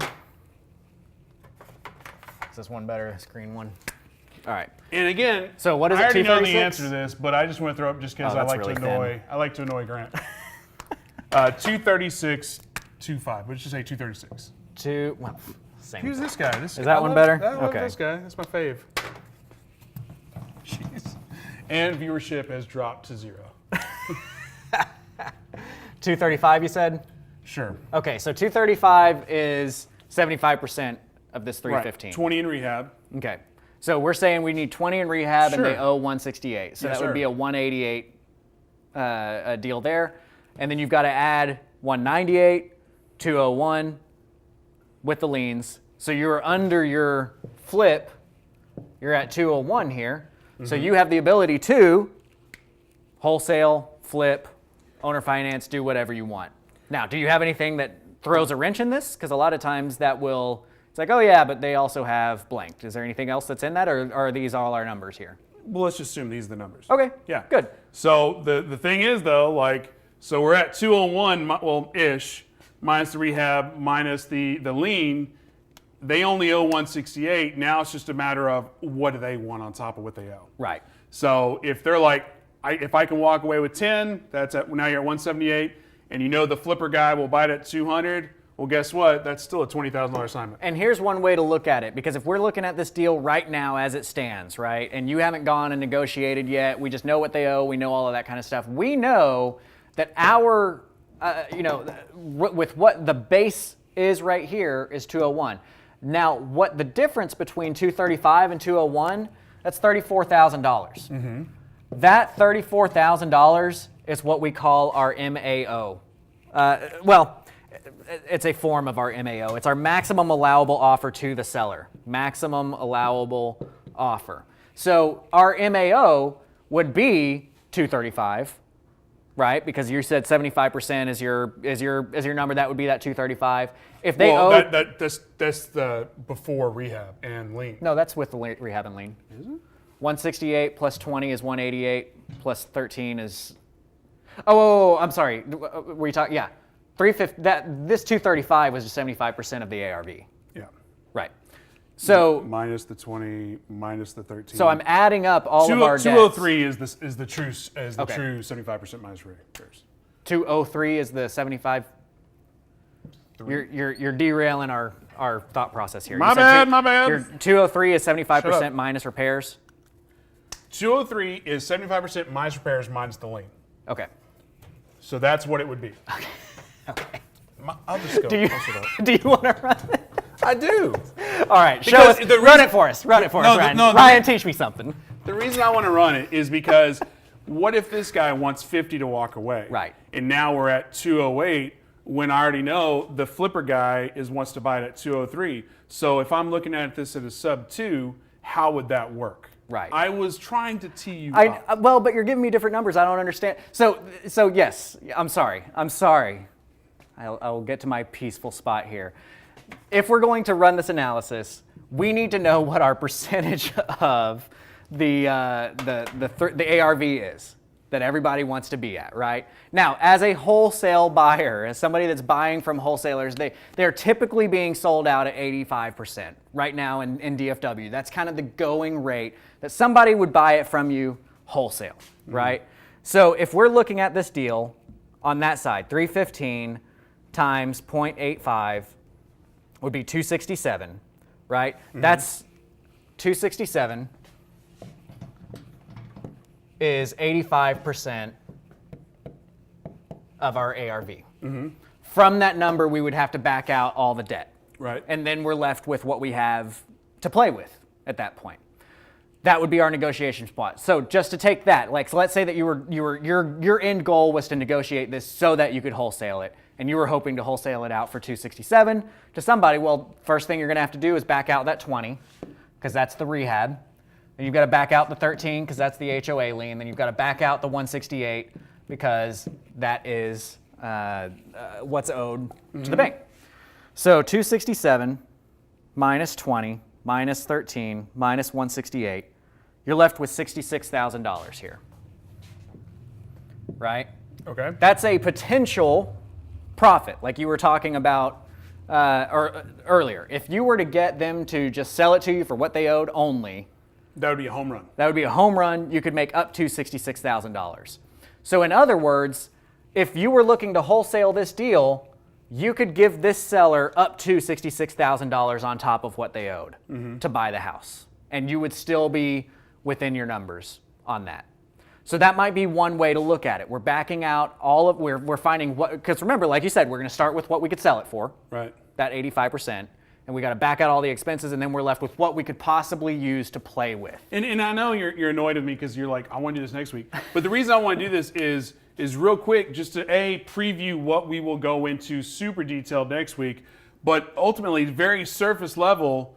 Is this one better? This green one. All right. And again, so what is I it? already know the 236? answer to this, but I just want to throw up just because I like really to annoy. I like to annoy Grant. 236.25. Let's just say 236. Same. Who's this guy? Is that one better? I love Okay. this guy. That's my fave. Jeez. And viewership has dropped to 0. 235, you said? Sure. Okay, so 235 is 75% of this 315. Right. 20 in rehab. Okay. So we're saying we need 20 in rehab and Sure. they owe 168. So Yes, that would sir. be a 188 deal there. And then you've got to add 198, 201 with the liens. So you're under your flip. You're at 201 here. So you have the ability to wholesale, flip, owner finance, do whatever you want. Now, do you have anything that throws a wrench in this? Because a lot of times that will, it's like, oh yeah, but they also have blanked. Is there anything else that's in that, or are these all our numbers here? Well, let's just assume these are the numbers. Okay. Yeah. Good. So the thing is, though, like, so we're at 201, well, ish, minus the rehab, minus the lien. They only owe 168. Now it's just a matter of what do they want on top of what they owe. Right. So if they're like, if I can walk away with 10, that's at, now you're at 178, and you know the flipper guy will buy it at 200. Well, guess what? That's still a $20,000 assignment. And here's one way to look at it, because if we're looking at this deal right now as it stands, right, and you haven't gone and negotiated yet, we just know what they owe, we know all of that kind of stuff. We know that our, with what the base is right here is 201. Now, what the difference between 235 and 201, that's $34,000. Mm-hmm. That $34,000 is what we call our MAO. It's a form of our MAO. It's our maximum allowable offer to the seller. Maximum allowable offer. So our MAO would be 235, right? Because you said 75% is your number. That would be that 235. If they owe that's the before rehab and lien. no, that's with the rehab and lien. Is it? 168 plus 20 is 188 plus 13 is. Oh, I'm sorry. Were you talking? Yeah. 350. This 235 was just 75% of the ARV. Yeah. Right. So minus the 20, minus the 13. So I'm adding up all of our debts. 203 is the true Okay. true 75% minus repairs. 203 is the 75. You're derailing our thought process here. My bad. 203 is 75% minus repairs. 203 is 75% minus repairs minus the lien. Okay. So that's what it would be. Okay. I'll just go. Do you want to run it? I do. All right. Show Because us. Run it for us. Run it for us, Ryan. Ryan, teach me something. The reason I want to run it is because what if this guy wants 50 to walk away? Right. And now we're at 208 when I already know the flipper guy wants to buy it at 203. So if I'm looking at this at a sub 2, how would that work? Right. I was trying to tee you up. Well, but you're giving me different numbers. I don't understand. So yes, I'm sorry. I'll get to my peaceful spot here. If we're going to run this analysis, we need to know what our percentage of the ARV is that everybody wants to be at, right? Now, as a wholesale buyer, as somebody that's buying from wholesalers, they're typically being sold out at 85% right now in DFW. That's kind of the going rate that somebody would buy it from you wholesale, right? So if we're looking at this deal on that side, 315 times 0.85 would be 267, right? That's 267 is 85% of our ARV. From that number, we would have to back out all the debt. Right. And then we're left with what we have to play with at that point. That would be our negotiation spot. So just to take that, so let's say that your end goal was to negotiate this so that you could wholesale it, and you were hoping to wholesale it out for 267 to somebody. Well, first thing you're going to have to do is back out that 20, because that's the rehab. Then you've got to back out the 13, because that's the HOA lien. Then you've got to back out the 168, because that is what's owed to the bank. So 267 minus 20 minus 13 minus 168, you're left with $66,000 here, right? Okay. That's a potential profit, like you were talking about earlier. If you were to get them to just sell it to you for what they owed only, That would be a home run. that would be a home run. You could make up to $66,000. So in other words, if you were looking to wholesale this deal, you could give this seller up to $66,000 on top of what they owed to buy the house. And you would still be within your numbers on that. So that might be one way to look at it. We're backing out we're finding what, because remember, like you said, we're going to start with what we could sell it for. Right. That 85%. And we got to back out all the expenses, and then we're left with what we could possibly use to play with. And I know you're annoyed with me because you're like, I want to do this next week. But the reason I want to do this is real quick, just to preview what we will go into super detailed next week. But ultimately, very surface level,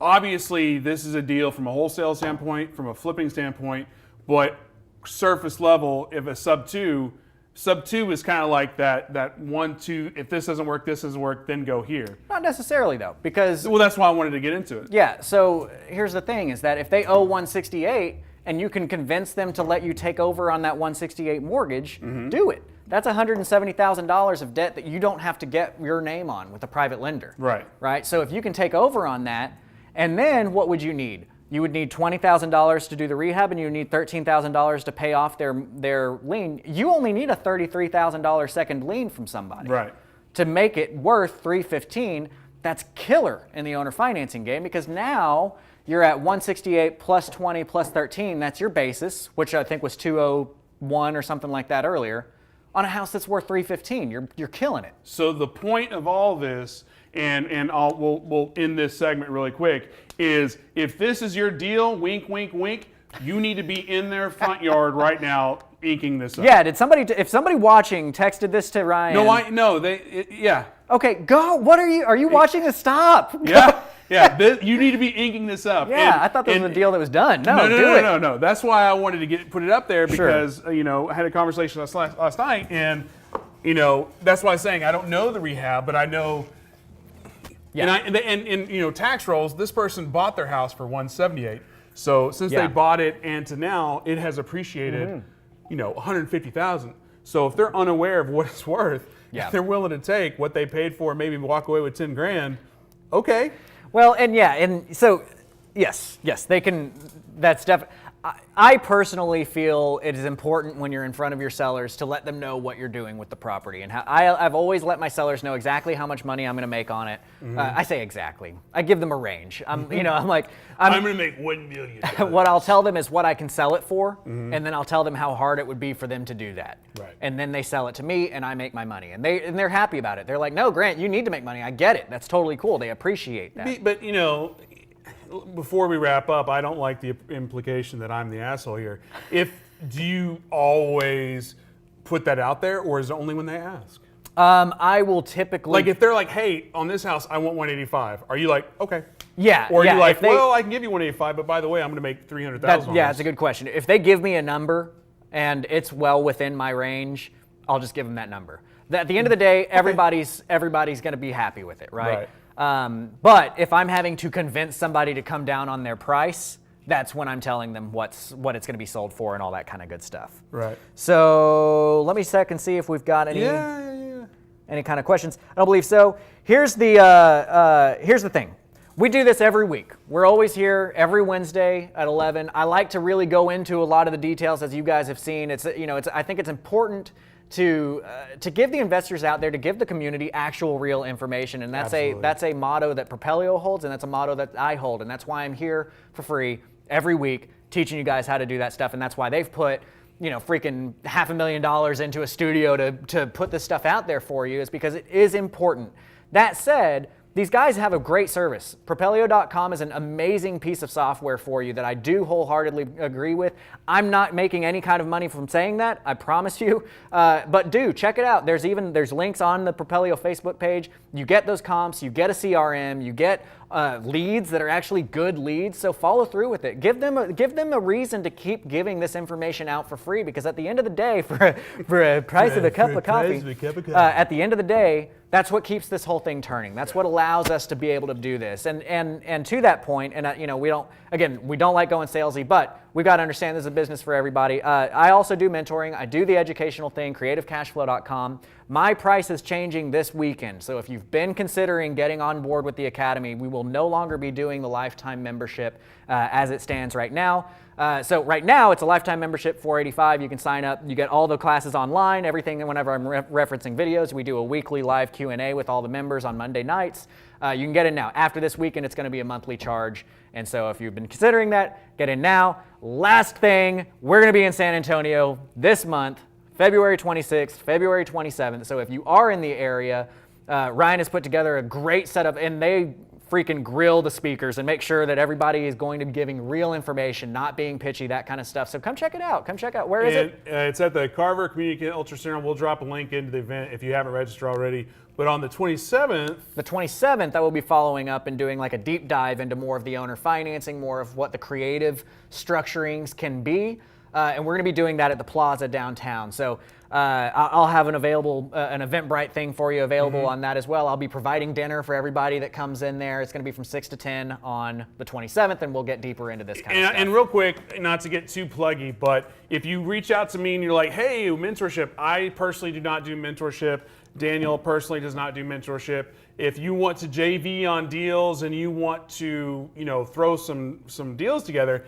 obviously this is a deal from a wholesale standpoint, from a flipping standpoint, but surface level, if a sub two is kind of like that 1, 2, if this doesn't work, then go here. Not necessarily though, because... Well, that's why I wanted to get into it. Yeah, so here's the thing is that if they owe 168 and you can convince them to let you take over on that 168 mortgage, do it. That's $170,000 of debt that you don't have to get your name on with a private lender. Right. Right? So if you can take over on that, and then what would you need? You would need $20,000 to do the rehab, and you would need $13,000 to pay off their lien. You only need a $33,000 second lien from somebody. Right. To make it worth $315,000. That's killer in the owner financing game, because now you're at 168 plus 20 plus 13. That's your basis, which I think was 201 or something like that earlier, on a house that's worth $315,000. You're killing it. So the point of all this, and we'll end this segment really quick, is if this is your deal, wink, wink, wink, you need to be in their front yard right now inking this up. Yeah, if somebody watching texted this to Ryan? No, yeah. Okay, go. What are you watching this? Stop. Yeah. Yeah, you need to be inking this up. Yeah, I thought this was a deal that was done. No. That's why I wanted to put it up there, because I had a conversation last night, and that's why I'm saying I don't know the rehab, but I know. Yeah. And tax rolls. This person bought their house for $178. So since they bought it and to now, it has appreciated, $150,000. So if they're unaware of what it's worth, if they're willing to take what they paid for, maybe walk away with $10,000. Okay. Well, and so yes, they can. That's definitely. I personally feel it is important when you're in front of your sellers to let them know what you're doing with the property, and I've always let my sellers know exactly how much money I'm going to make on it. I say exactly. I give them a range. I'm going to make $1 million. What I'll tell them is what I can sell it for, and then I'll tell them how hard it would be for them to do that. Right. And then they sell it to me, and I make my money, and they're happy about it. They're like, "No, Grant, you need to make money. I get it. That's totally cool." They appreciate that. But before we wrap up, I don't like the implication that I'm the asshole here. Do you always put that out there, or is it only when they ask? I will typically, like, if they're like, "Hey, on this house, I want 185," are you like, "Okay"? Yeah. Or are you like, "Well, I can give you 185, but by the way, I'm going to make $300,000." Yeah, that's a good question. If they give me a number and it's well within my range, I'll just give them that number. At the end of the day, everybody's going to be happy with it, right? But if I'm having to convince somebody to come down on their price, that's when I'm telling them what it's going to be sold for and all that kind of good stuff. Right. So let me check and see if we've got any kind of questions. I don't believe so. Here's the thing. We do this every week. We're always here every Wednesday at 11. I like to really go into a lot of the details, as you guys have seen. I think it's important to give the investors out there, to give the community actual real information, and that's a motto that Propelio holds, and that's a motto that I hold, and that's why I'm here for free every week teaching you guys how to do that stuff, and that's why they've put freaking $500,000 into a studio to put this stuff out there for you, is because it is important. That said, these guys have a great service. Propelio.com is an amazing piece of software for you that I do wholeheartedly agree with. I'm not making any kind of money from saying that, I promise you. But do check it out. There's links on the Propelio Facebook page. You get those comps, you get a CRM, you get leads that are actually good leads. So follow through with it. Give them a reason to keep giving this information out for free, because at the end of the day, for a price of a cup of coffee, at the end of the day, that's what keeps this whole thing turning. That's what allows us to be able to do this. And to that point, and we don't like going salesy, but we've got to understand this is a business for everybody. I also do mentoring. I do the educational thing, creativecashflow.com. My price is changing this weekend. So if you've been considering getting on board with the Academy, we will no longer be doing the lifetime membership as it stands right now. So right now it's a lifetime membership, $485. You can sign up. You get all the classes online, everything. Whenever I'm referencing videos, we do a weekly live Q&A with all the members on Monday nights. You can get in now. After this weekend, it's going to be a monthly charge. And so if you've been considering that, get in now. Last thing, we're going to be in San Antonio this month, February 26th, February 27th. So if you are in the area, Ryan has put together a great setup, and they freaking grill the speakers and make sure that everybody is going to be giving real information, not being pitchy, that kind of stuff. So come check it out. Come check out. Where is it? It's at the Carver Community Ultra Center. We'll drop a link into the event if you haven't registered already. But on the 27th... The 27th, I will be following up and doing like a deep dive into more of the owner financing, more of what the creative structurings can be. And we're going to be doing that at the Plaza downtown. So I'll have an Eventbrite thing for you available on that as well. I'll be providing dinner for everybody that comes in there. It's going to be from 6 to 10 on the 27th, and we'll get deeper into this kind of stuff. And real quick, not to get too pluggy, but if you reach out to me and you're like, hey, mentorship, I personally do not do mentorship. Daniel personally does not do mentorship. If you want to JV on deals and you want to, throw some deals together,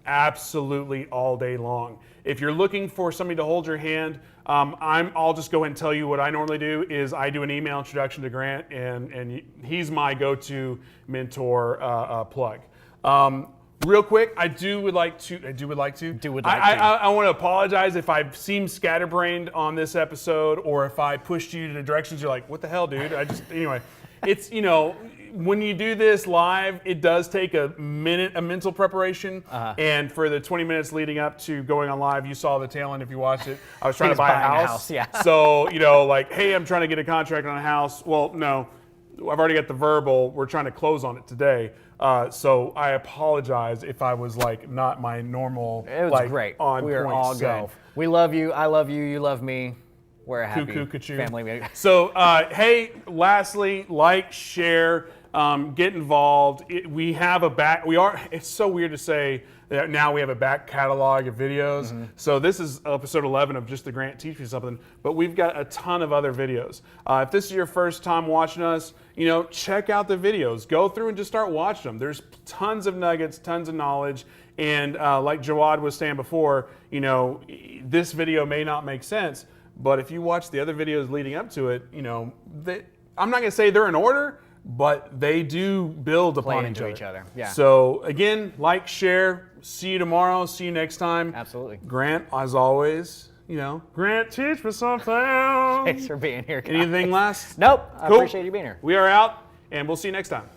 absolutely all day long. If you're looking for somebody to hold your hand, I'll just go ahead and tell you what I normally do is I do an email introduction to Grant, and he's my go-to mentor plug. Real quick, I would like to. I want to apologize if I seem scatterbrained on this episode, or if I pushed you to directions you're like, what the hell, dude? Anyway, it's, when you do this live, it does take a mental preparation. And for the 20 minutes leading up to going on live, you saw the tail end if you watched it. I was trying to buy a house. Yeah. So, like, hey, I'm trying to get a contract on a house. Well, no, I've already got the verbal. We're trying to close on it today. So I apologize if I was not my normal. It was great. We are all go. We love you. I love you. You love me. We're a happy family. So, hey, lastly, share, get involved. It's so weird to say that now we have a back catalog of videos. So this is episode 11 of just the Grant Teach Me Something, but we've got a ton of other videos. If this is your first time watching us, check out the videos. Go through and just start watching them. There's tons of nuggets, tons of knowledge. And like Jawad was saying before, this video may not make sense, but if you watch the other videos leading up to it, I'm not going to say they're in order, but they do build upon each other. Yeah. So again, share. See you tomorrow. See you next time. Absolutely. Grant, as always, Grant, teach me something. Thanks for being here, guys. Anything last? Nope. I Cool. appreciate you being here. We are out, and we'll see you next time.